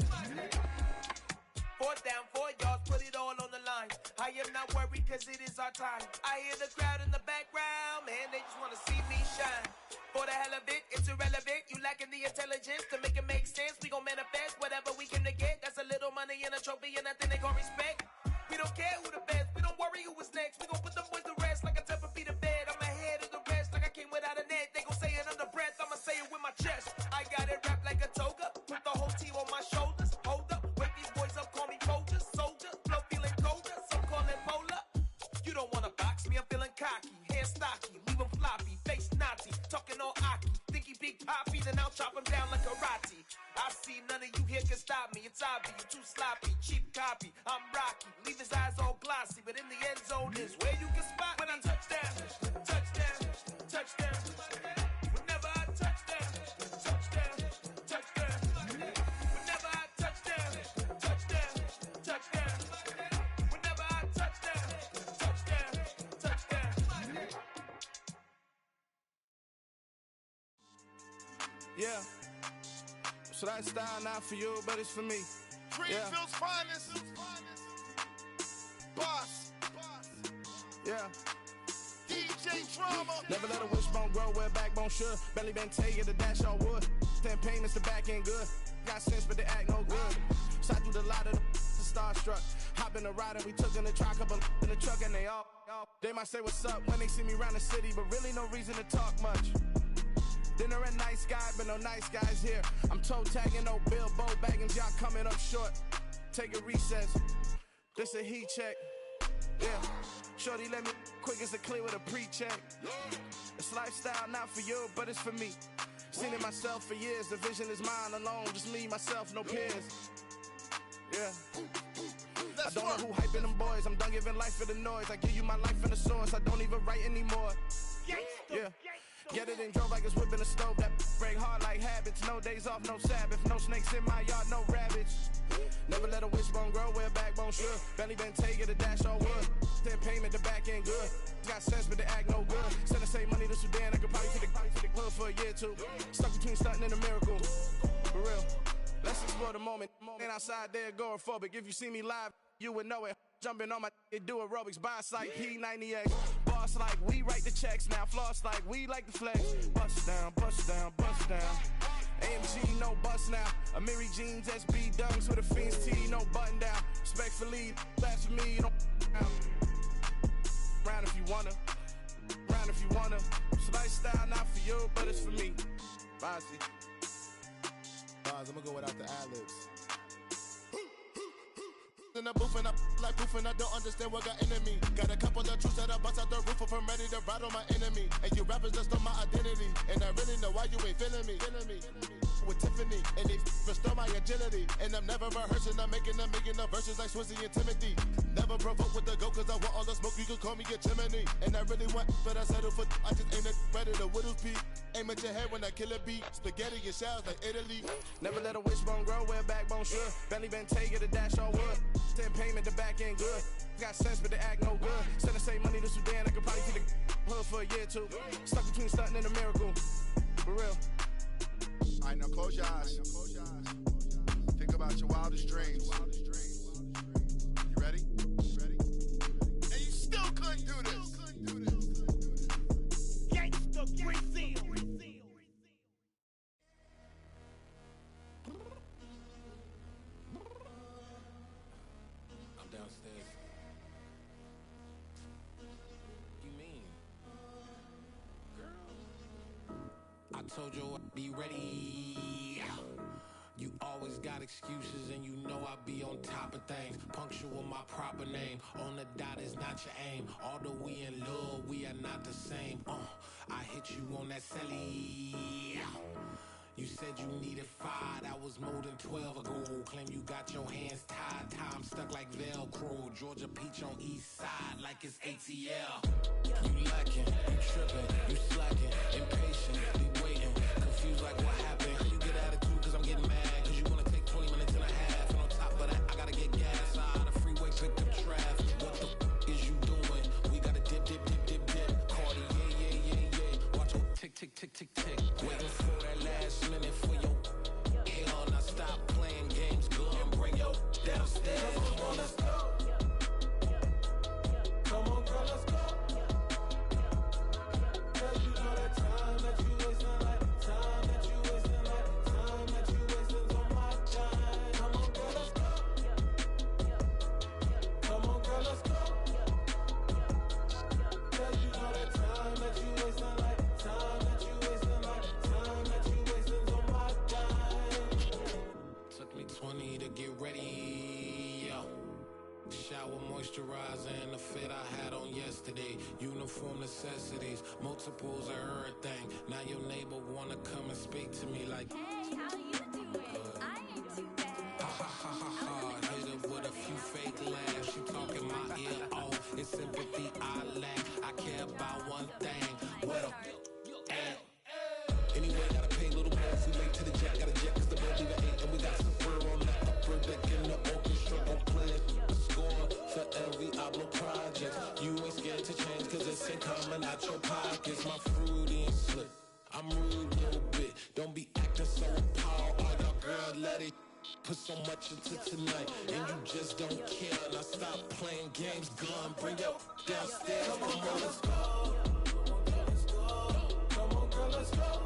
Fourth down, 4 yards, put it all on the line. I am not worried cause it is our time. I hear the crowd in the background, man, they just wanna see me shine. For the hell of it, it's irrelevant. You lacking the intelligence to make it make sense. We gon' manifest whatever we came to get. That's a little money and a trophy and nothing they gon' respect. We don't care who the best, we don't worry who was next. We gon' put them boys to rest like a temper feet of bed. I'm ahead of the rest like I came without a net. They gon' say it under breath, I'ma say it with my chest. I got it wrapped like a toga, put the whole team on my shoulders. Hold up, wake these boys up, call me Folger, soldier. Flow feeling colder, some call it polar. You don't wanna box me, I'm feeling cocky. Hair stocky, leave him floppy, face naughty. Talking all aki, think he big poppy, then I'll chop him down like karate. I see none of you here can stop me. It's obvious, you too sloppy, cheap copy. I'm Rocky, leave his eyes all glossy, but in the end zone is where you can spot when I touchdown, touchdown, touchdown. Whenever I touchdown, touchdown, touchdown. Whenever I touchdown, touchdown, touchdown. Whenever I touchdown, touchdown, touchdown. Yeah. So that style not for you, but it's for me. Greenfield's finest. Boss. Yeah. DJ Drama. Never let a wishbone grow where backbone should. Belly been taking the dash all wood. 10 payments, the back end good. Got sense, but they act no good. Shot through the lot of the starstruck. Hop in the ride and we took in the truck, couple in the truck, and they all. They might say what's up when they see me around the city, but really no reason to talk much. Dinner at nice guy, but no nice guys here. I'm toe tagging, no Bilbo Baggins, y'all coming up short. Take a recess. This a heat check. Yeah. Shorty let me quick as a clear with a pre-check. It's lifestyle not for you, but it's for me. Seen it myself for years. The vision is mine alone. Just me, myself, no peers. Yeah. I don't know who hyping them boys. I'm done giving life for the noise. I give you my life in the source. I don't even write anymore. Yeah. Get it and drove like it's whipping a stove. That break hard like habits. No days off, no Sabbath. No snakes in my yard, no rabbits. Never let a wishbone grow where backbone should. Belly been taking the dash all wood. 10 payment, the back end good. Got sense, but they act no good. Send the same money to Sudan. I could probably take the hood for a year or two. Stuck between stunting and a miracle. For real. Let's explore the moment. Ain't outside there agoraphobic. If you see me live, you would know it. Jumping on my do aerobics, boss like P90X. Boss like we write the checks now. Floss like we like the flex. Bust down, bust down, bust down. AMG, no bust now. Amiri jeans, SB dunks with a Fiends T, no button down. Respectfully, that's for me, you don't round if you wanna. Round if you wanna. It's lifestyle not for you, but it's for me. Bossy. Boss, I'm gonna go without the ad-libs. In the booth and I like proof and I don't understand what got into me. Got a couple of truths that I bust out the roof if I'm ready to ride on my enemy. And you rappers just stole my identity, and I really know why you ain't feeling me. With Tiffany, and they restore my agility. And I'm never rehearsing, I'm making a million of verses like Swizzy and Timothy. Never provoke with the go, cause I want all the smoke, you can call me a chimney. And I really want, but I settle for, I just ain't ready to whittles peak. Aim at your head when I kill a beat. Spaghetti and shells like Italy. Never let a wishbone grow where backbone should. Belly been taking the dash all wood. 10 payment, the back end good. Got sense, but they act no good. Send the same money to Sudan, I could probably see the Hood for a year or two. Stuck between stunting and a miracle. For real. All right, now close your eyes. Think about your wildest dreams. You ready? And you still couldn't do this. Gangsta Brazil. I'm downstairs. You mean? Girl, I told you I'd be ready. You always got excuses and you know I be on top of things. Punctual my proper name. On the dot is not your aim. Although we in love, we are not the same. I hit you on that celly. You said you needed 5, that was more than 12 ago. Claim you got your hands tied, time stuck like Velcro. Georgia Peach on east side like it's ATL. You lacking, you tripping, you slacking, impatient, be waiting, confused like what happened. How you get attitude cause I'm getting mad, cause you wanna take 20 minutes and a half. And on top of that, I gotta get gas out of the freeway, pick up traffic. What the is you doing? We gotta dip. Cardi, yeah. Watch your tick, tick, tick, tick, tick. Waiting for that last minute for your hell. Now stop playing games, go and bring your downstairs. Come on, let's go. Come on, girl, let's go. Cause you know that time that you wasting, like time that you wasting, like time that you wasting on my time. Come on, girl, let's go. Come on, girl, let's go. Cause you know that time that you wasting, like time that you wasting, like time that you wasting on my time. Took me 20 to get ready. Yo. Shower moisturizer and the fit I had on yesterday. Uniform necessities, multiples of everything. Now your neighbor wanna come and speak to me like, Hey, how you doing? I ain't too bad. ha ha ha ha ha. Hit her with a few fake laughs. She talking my ear off. It's sympathy I lack. I care about one thing. Well, anyway, gotta pay a little more if we late to the jet. Got a jet cause the boat leave at 8. And we got some fur on the upper deck in the orchestra. Gon' play a score for every Oblo project. You ain't scared to change cause it's ain't coming out your pockets. My fruity and slick. I'm rude a little bit. Don't be acting so appalled. All y'all girl, let it put so much into tonight. And you just don't care. Now stop playing games, gun. Bring your downstairs. Come on, girl, let's go. Come on, girl, let's go.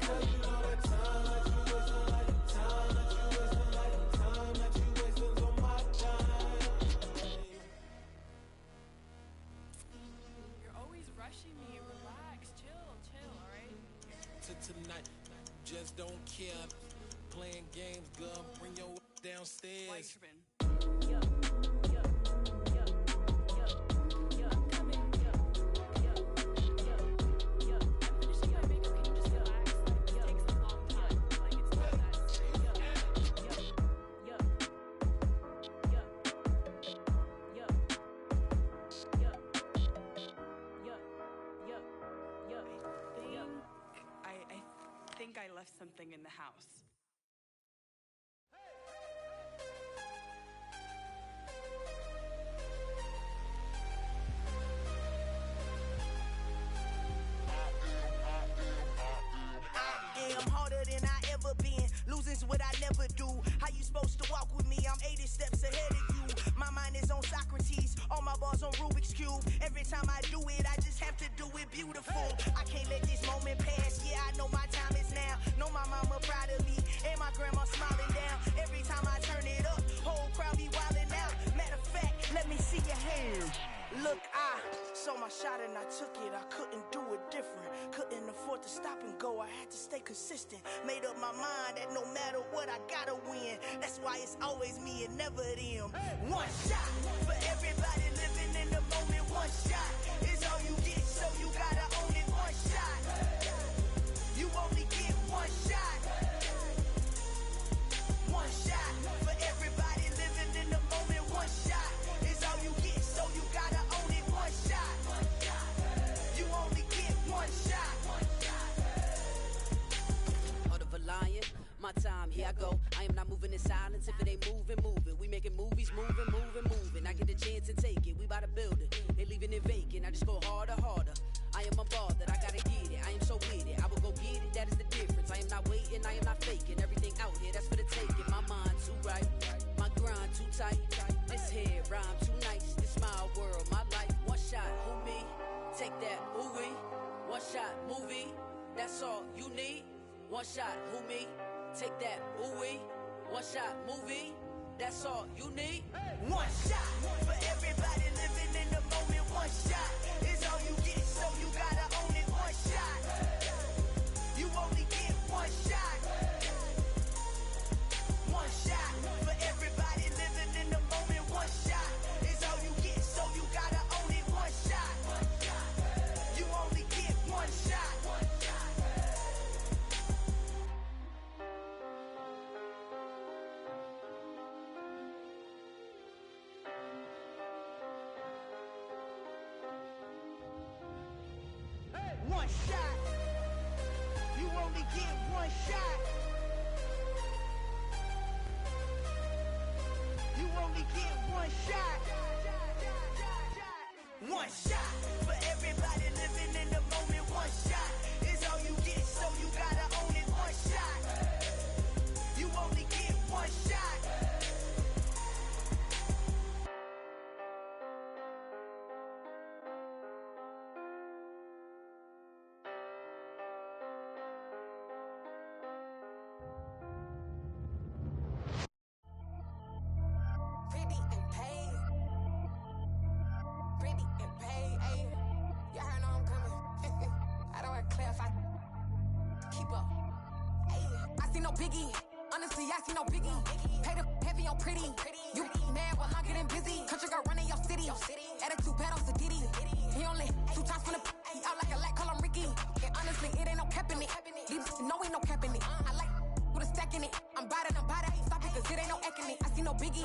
Cause you know that time that you wasting, like time that you wasting, like time that you wasting on my time. You're always rushing me. Relax, chill, alright? To tonight, just don't care. Playing games, gun. Bring your downstairs. Why you tripping? I think I left something in the house. I'm harder than I ever been. Losing's what I never do. How you supposed to walk with me? I'm 80 steps ahead of you. My mind is on Socrates. All my bars on Rubik's Cube. Every time I do it, I just have to do it beautiful. I can't let this moment pass. Yeah, I know my time is now. Know my mama proud of me. And my grandma smiling down. Every time I turn it up, whole crowd be wildin' out. Matter of fact, let me see your hands. Look, I saw my shot and I took it. I couldn't do it different. Couldn't afford to stop and go. I had to stay consistent. Made up my mind that no matter what, I gotta win. That's why it's always me and never them. One shot for everybody living in the moment. One shot is all you get, so you gotta own it. One shot. You only get one shot. One shot for everybody living in the moment. One shot is all you get, so you gotta own it. One shot. You only get one shot. Heart of a lion, my time, here I go. I am not moving in silence. If it ain't moving, moving. We making movies, moving. I get a chance to take it. We bout to build it. They leaving it vacant. I just go harder, harder. I am a ball that I gotta get it. I am so with it. I will go get it. That is the difference. I am not waiting. I am not faking. Everything out here, that's for the taking. My mind too right. My grind too tight. This head rhyme too nice. This my world, my life. One shot, who me? Take that, who we? One shot, movie. That's all you need. One shot, who me? Take that, who we? One shot, movie. That's all you need. One shot for everybody living in the moment. One shot is all you get, so you gotta own it. One shot. You only get one shot. One shot for everybody living in the moment. One shot is all you get, so you gotta own it. One shot. You only get one shot. One shot. You only get one shot. You only get one shot. One shot for everybody living in the moment. One shot is all you get, so you gotta own it. One shot. You only get one shot. Pretty and paid. Pretty and paid, ayy. Y'all heard know I'm coming. I don't want to clarify. Keep up. Ayy. I see no biggie. Honestly, I see no biggie. Pay the heavy on pretty. You mad while I'm getting busy. Country girl running your city. Attitude bad on Sadiddy. He only 2 times from the he out like a lack, call him Ricky. And honestly, it ain't no cap in it. These know ain't no cap in it. I like with a stack in it. I'm bad. Stop it, cause it ain't no acting it. I see no biggie.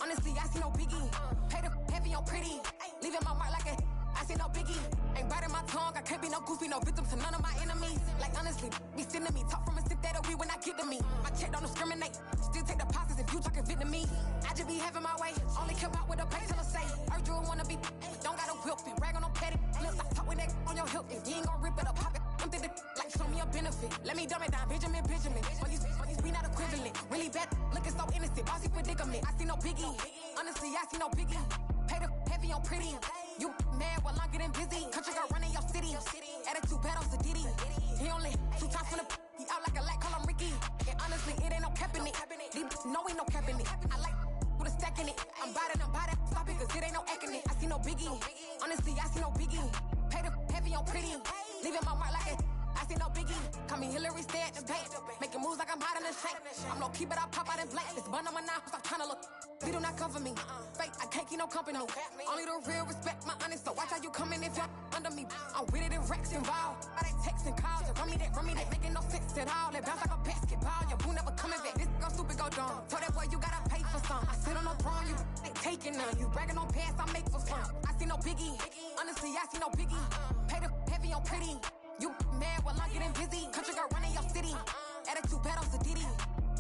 Honestly, I see no biggie. Pay the heavy on pretty. Leaving my mark like a I see no biggie. Ain't biting my tongue. I can't be no goofy, no victim to none of my enemies. Like honestly, be sending me talk from a sit that'll be when I get to me. My check don't discriminate. Still take deposits if you talking Vietnamese. I just be having my way. Only care about what the pay tell her say. Urge you wanna be, don't gotta whip it. Rag on no petty. Lips, I talk with that on your hip. If you ain't gon' rip it up, pop it. I'm thinking like show me a benefit. Let me dumb it down, Benjamin. All these we not equivalent. Really bad, looking so innocent. Bossy predicament. I see no biggie. Honestly, I see no biggie. Pay the heavy on pretty. You mad while I'm getting busy. Country girl running your city. Attitude bad on Sadiddy. He only 2 times from the he out like a lack, call him Ricky. And honestly, it ain't no cap in it. These know ain't no cap in it. I like with a stack in it. I'm bad. Stop it, cause it ain't no acting it. I see no biggie. Honestly, I see no biggie. Pay the heavy on pretty. Leaving my mark like a I see no biggie. Call me Hillary, stay at the bank. Making moves like I'm hiding in the shank. I'm low key, but I pop out in blank. This bun on my knife, stop trying to look. They do not cover me. Fake, I can't keep no company. Only the real respect my honest. So watch how you coming if you're under me. I'm with it and Rex involved. I they texting calls and run me that. Making no sense at all. They bounce like a basketball. Your boo never coming back. This go stupid, go dumb. Told that boy you gotta pay for some. I sit on no throne, you ain't taking none. You bragging on pants, I make for fun. I see no biggie. Honestly, I see no biggie. Pay the heavy on pretty. You mad while I'm getting busy. Country girl running your city. Attitude bad on Sadiddy.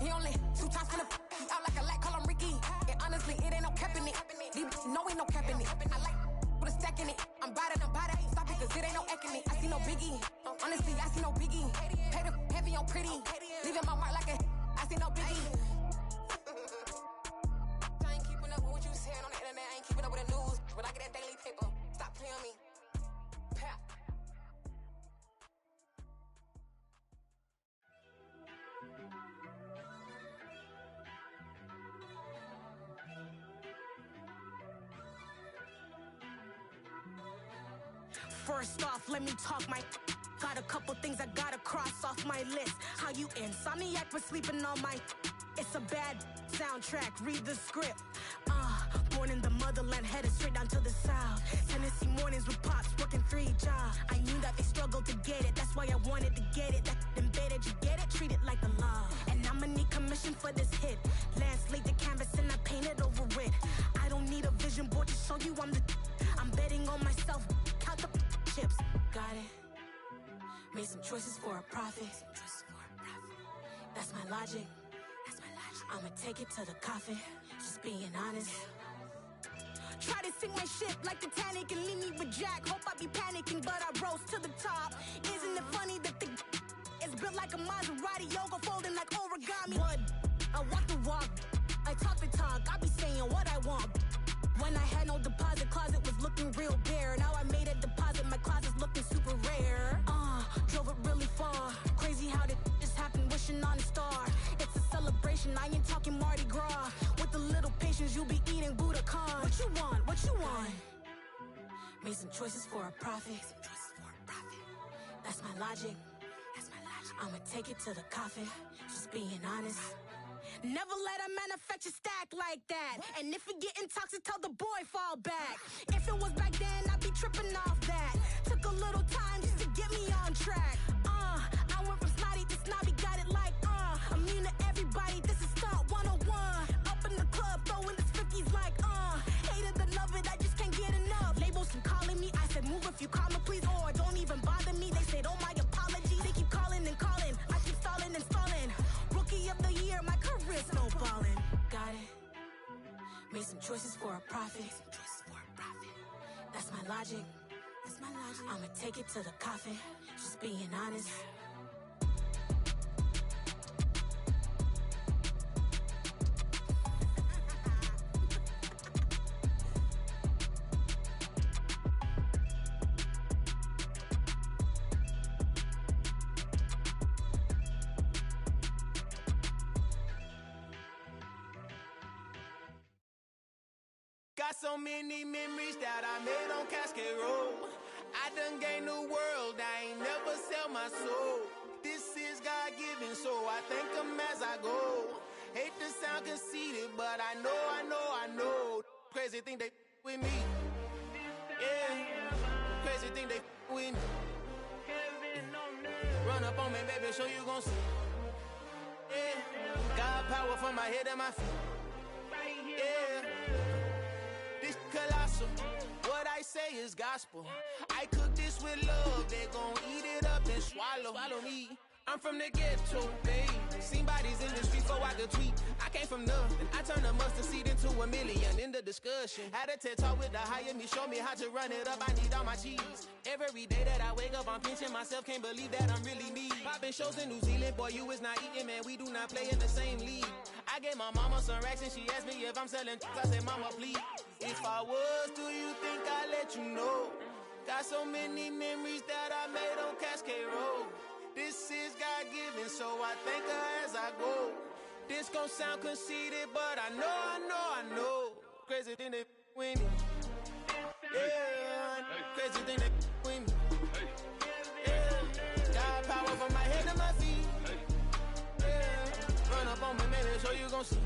He only 2 times from the he out like a lack, call him Ricky. And honestly, it ain't no cap in it. These know ain't no cap in it. I like with a stack in it. I'm bad. Stop it, cause it ain't no acting it. I see no biggie. Honestly, I see no biggie. Pay the heavy on pretty. Leaving my mark like a I see no biggie. I ain't keeping up with what you saying on the internet. I ain't keeping up with the news. When I get that daily paper, stop playing me. Pap. First off, let me talk my got a couple things I gotta cross off my list. How you insomniac for sleeping on my it's a bad soundtrack, read the script. Born in the motherland, headed straight down to the south. Tennessee mornings with pops, working 3 jobs. I knew that they struggled to get it, that's why I wanted to get it. That embedded, you get it, treat it like the law. And I'ma need commission for this hit. Lance laid the canvas and I painted over it. I don't need a vision board to show you I'm betting on myself, count the chips. Got it. Made some choices for a profit. That's my logic. I'ma take it to the coffin. Just being honest. Try to sink my ship like Titanic and leave me with Jack. Hope I be panicking, but I rose to the top. Isn't it funny that the is built like a Maserati, yoga folding like origami? What? I walk the walk, I talk the talk, I be saying what I want. When I had no deposit, closet was looking real bare. Now I made a deposit, my closet's looking super rare. Drove it really far. Crazy how did this happen, wishing on a star. It's a celebration, I ain't talking Mardi Gras. With a little patience, you'll be eating Budokan. What you want? What you want? Made some choices for a profit. That's my logic. I'ma take it to the coffin, just being honest. Never let a manufacture stack like that. And if it getting toxic, tell the boy fall back. If it was back then, I'd be tripping off that. Took a little time just to get me on track. I went from snotty to snobby, got it like, immune to everybody, this is stunt 101. Up in the club, throwing this 50s like, hate it or love it, I just can't get enough. Labels keep calling me, I said move if you call me please, or don't even bother me. They said, oh my apologies, they keep calling and calling. I keep stalling and stalling. Rookie of the year, my career snowballing. Got it. Made some choices for a profit. That's my logic. I'ma take it to the coffin, just being honest. Got so many memories that I made on Cascade Road. I done gained the world, I ain't never sell my soul. This is God-given, so I thank him as I go. Hate to sound conceited, but I know. Crazy thing they with me. Yeah, crazy thing they with me. Run up on me, baby, so you gon' see. Yeah, got power from my head and my feet. Yeah. Colossal, what I say is gospel. I cook this with love, they gon' eat it up and swallow me. I'm from the ghetto, babe. Seen bodies in the streets before I could tweet. I came from nothing, I turned a mustard seed into a million. In the discussion, had a TED talk with the higher me, show me how to run it up, I need all my cheese. Every day that I wake up, I'm pinching myself, can't believe that I'm really me. Popping shows in New Zealand, boy, you is not eating, man, we do not play in the same league. I gave my mama some racks and she asked me if I'm selling I said, mama, please. If I was, do you think I'd let you know? Got so many memories that I made on Cascade Road. This is God-given, so I thank her as I go. This gon' sound conceited, but I know. Crazy thing they with me. Yeah, crazy thing they with me. Yeah, got power from my head to my feet. Yeah, run up on me, baby, so you gon' see.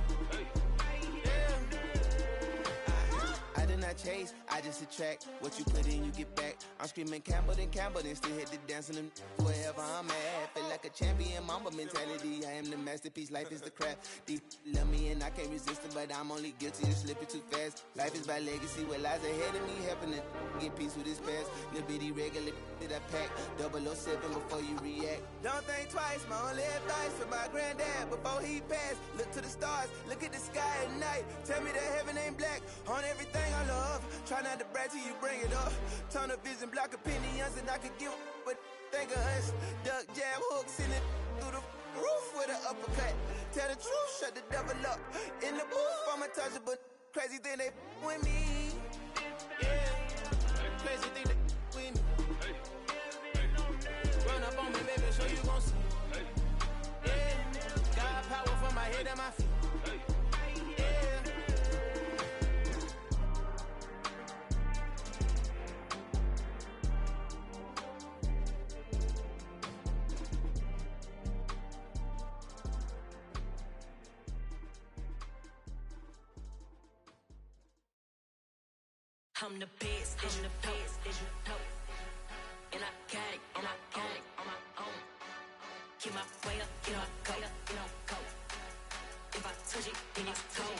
I did not chase, I just attract. What you put in, you get back. I'm screaming Campbell, then still hit the dance and them wherever I'm at. Feel like a champion, mamba mentality. I am the masterpiece, life is the crap. These love me and I can't resist it, but I'm only guilty of slipping too fast. Life is by legacy, what lies ahead of me, helping to get peace with this past. Little bitty regular that I pack, 007 before you react. Don't think twice, my only advice for my granddad before he passed. Look to the stars, look at the sky at night. Tell me that heaven ain't black on everything I love. Try not to brag till you bring it up. Tunnel vision, block opinions, and I could give what think of us. Duck jab hooks in it through the roof with an uppercut. Tell the truth, shut the devil up. In the booth, I'm untouchable. Crazy thing they with me. Yeah, crazy thing they with me. Run up on me, baby, so you gon' see. Yeah, got power from my head and my feet. I'm the best, as you know. And I got it, on my own. Get my way up, get my go, go. If I touch it, then it's cold.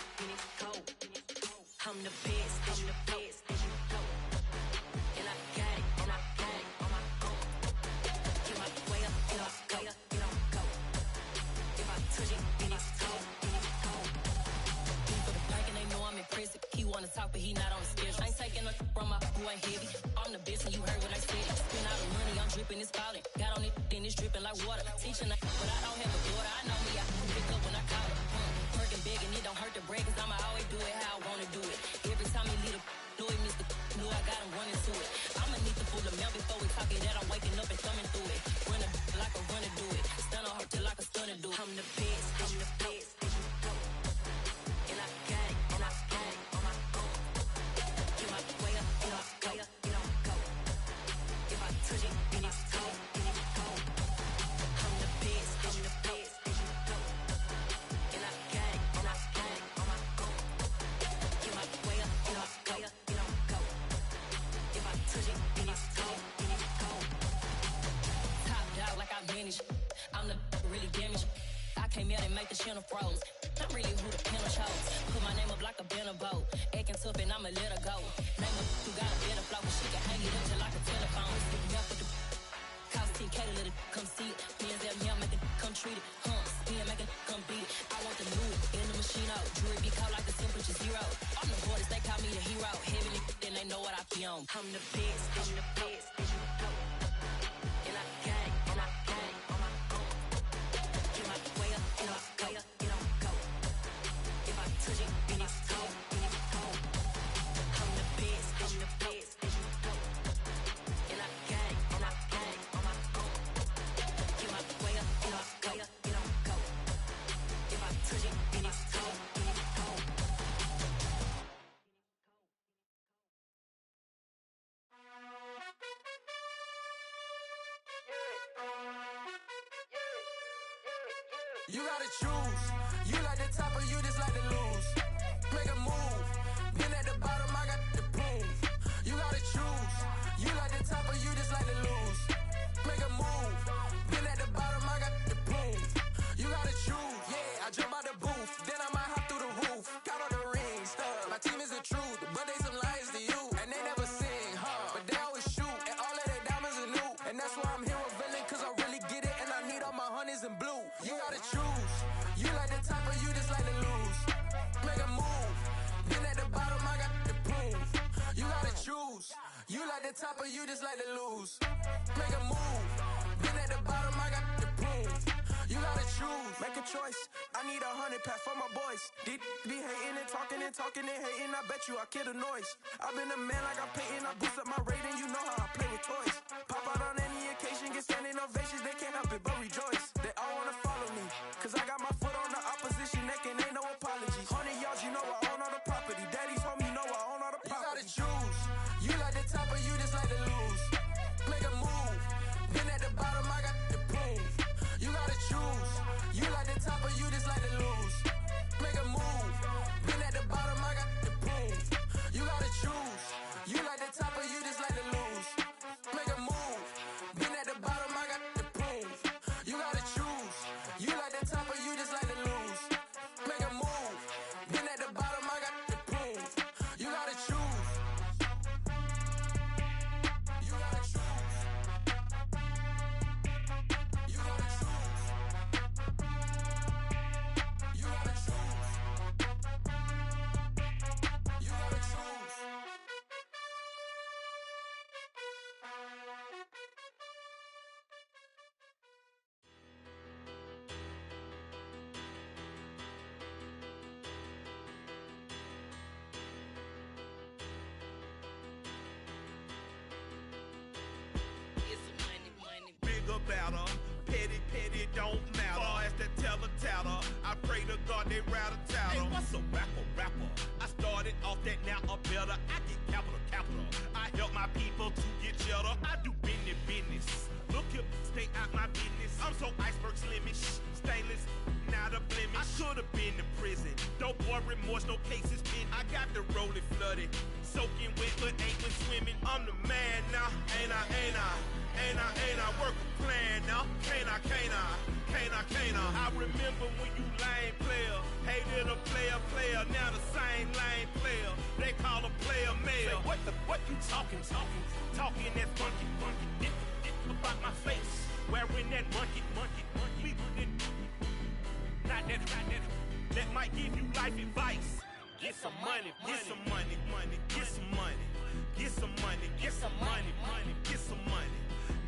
I'm the best, as you know. And I got it, on my own. Get my way up, get my go. If I touch it, then it's cold. For the bike and they know I'm impressive. He wanna talk. talk, but he not on the schedule. I ain't taking a from my boy heavy. I'm the best, and you heard what I said. Spend all the money, I'm dripping, it's falling. Got on it, then it's dripping like water. Teaching, but I don't have a daughter. I know me, I can pick up when I call her. Working big, and it don't hurt to break, cause I'ma always do it how I wanna do it. Every time he lead a know it, Mr. Knew I got him running to it. I'ma need the full amount before we talk it that I'm waking up and thumbing through it. Run a like a runner do it. Stun on her till like a stunner do it. I'm the best, I'm the best. And I got it, and I got it on my own. Get my way up, you know, way up, you know, go. If I touch it, then it's cold, then it's cold. I'm the best, I'm the best. And I got it, and I got it on my own. Get my way up, you know, way up, you know, go. If I touch it, then it's cold, then it's cold. Top dog like I manage. I'm the really damaged. I came out and make the channel froze. I'm really who the panel chose. Put my name up like a banner boat. Acting tough and I'ma let her go. Name up who got a better flow, but she can hang it up just like a telephone. Stick me up with the cost 10K to let it come see it. Hands out me, I make it come treat it. Spin, make it come beat it. I want the new in the machine out. Jewelry be caught like the temperature zero. I'm the hardest, they call me the hero. Heavenly, then they know what I be on. I'm the best, I'm the best. And I got it, and I got it on my own. Get my way up, you know, way up, you know, go. If I touch it, then it's cold, then it's cold. I'm the best, I'm the best. And I got it, and I got it on my own. Get my way up, you know, way up, you know, go. If I touch it, then it's cold, then it's cold. You gotta choose. You like the top or you just like to lose. Make a move. Been at the bottom, I got the proof. You gotta choose. You like the top or you just like to lose. Make a move. Been at the bottom, I got the proof. You gotta choose. Yeah, I jump out the booth. Then I might hop through the roof. Got all the rings, stuff. My team is the truth, but they some liars to you. And they never sing, but they always shoot. And all of their diamonds are new. And that's why I'm here with villain, cause I really get it. And I need all my honeys in blue. You gotta choose. You like the top or you just like to lose. Make a move. Been at the bottom, I got the proof. You gotta choose. You like the top or you just like to lose. Make a move. Been at the bottom, I got the proof. You gotta choose. Make a choice. I need 100 pack for my boys. These be hating and talking and hating. I bet you I kill the noise. I've been a man like I'm Peyton. I boost up my rating. You know how I play with toys. Pop out on any occasion, get standing ovations. They can't help it but rejoice. They all wanna follow me, cause I got my foot on the opposition neck and ain't no apologies. 100 yards, you know I own all the property. Daddy's home, you know I own all the property. You gotta choose. You like the top or you just like to lose. Make a move. Been at the bottom, I got the proof. You gotta choose. You like the top or you just like to lose. Make a move. Been at the bottom, I got the proof. You gotta choose. You like the top or you just like to lose. Make a move. Been at the bottom, I got the proof. You gotta choose. You like the top or you just like to lose. Make a move. Been at the bottom, I got the proof. You gotta choose. You gotta choose. You gotta choose. You gotta choose. You gotta choose. Bigger, better, petty, don't matter. Far as the teller, I pray to God they rattle tattle. Hey, what's a rapper? I started off that, now I'm better. I get capital. I help my people to get cheddar. I do business. Look here, stay out my business. I'm so iceberg slimmish, stainless, not a blemish. I should've been in prison. Don't boy remorse, no cases pinned. I got the rolling flooded, soaking wet, but ain't been swimming. I'm the man now, ain't I? Work a plan now, can't I? I remember when you lame player, hated a player, now the same lame player. They call a player mayor. Say, what you talking that funky, about my face, wearing that monkey. We didn't, not that, that might give you life advice. get some money, get some money, money, get some money, get some money, get some money, money, get some money,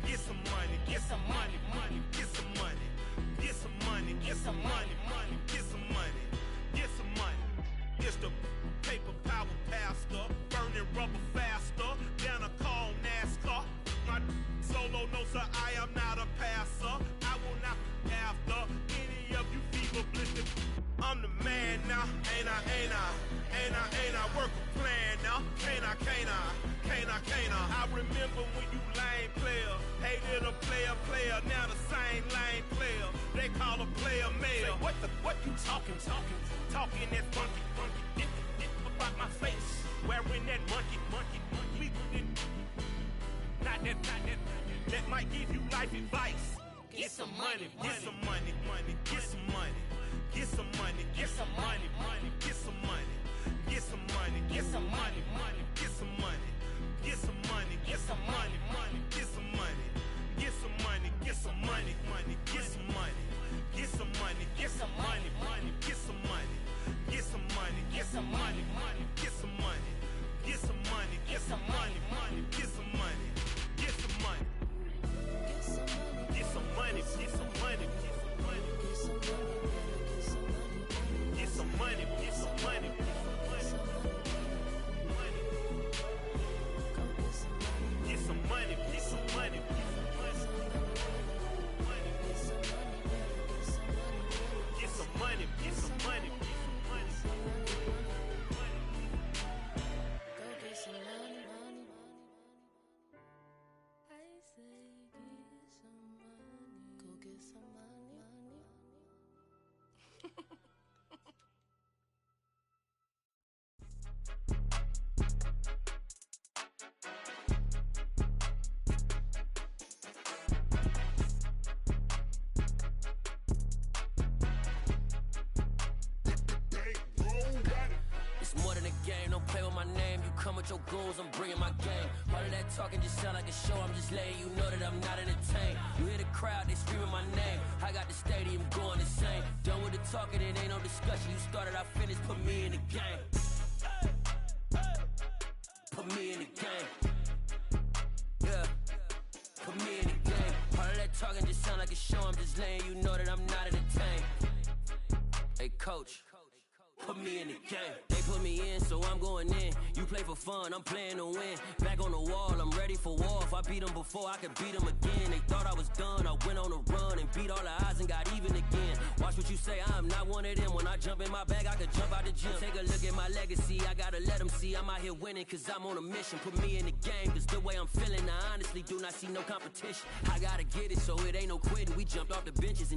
get some money, get some money, money, get some money, get some money, get some money, money, get some money, get some money. It's the paper power pastor, burning rubber faster than a call NASCAR. My solo no sir, I am not a passer. I will not after any of you fever blistered. I'm the man now, ain't I, ain't I, ain't I, ain't I, work a plan now, can't I, can't I, can't I, can't I. I remember when you lame player, hated a player, now the same lame player, they call a player male. What you talking that funky, get about my face, wearing that monkey, we didn't, not that, that might give you life advice. Get some money, get some money, money, get some money. Get some money, get some money, money, get some money, get some money, get some money, money, get some money, get some money, get some money, money, get some money, get some money, get some money, money, get some money, get some money, get some money, money, get some money, get some money, get some money, money, get some money, get some money, get some money, money, get some money, get some money, get some money, get some money, get some money, get some money. Get some money, get some money, get some money, get some money, get some money, get some money. Go get some money, money. I say get some money. Go get some money, money. It's more than a game, don't play with my name. You come with your goons, I'm bringing my game. All of that talking just sound like a show, I'm just letting you know that I'm not entertained. You hear the crowd, they screaming my name. I got the stadium going insane. Done with the talking, it ain't no discussion. You started, I finished, put me in the game. Put me in the game. Yeah, put me in the game. All of that talking just sound like a show, I'm just letting you know that I'm not entertained. Hey coach, put me in the game. They put me in, so I'm going in. You play for fun, I'm playing to win. Back on the wall, I'm ready for war. If I beat them before, I could beat them again. They thought I was done, I went on a run and beat all the odds and got even again. Watch what you say, I'm not one of them. When I jump in my bag, I could jump out the gym. Take a look at my legacy, I gotta let them see I'm out here winning, cause I'm on a mission. Put me in the game, cause the way I'm feeling, I honestly do not see no competition. I gotta get it, so it ain't no quitting. We jumped off the benches and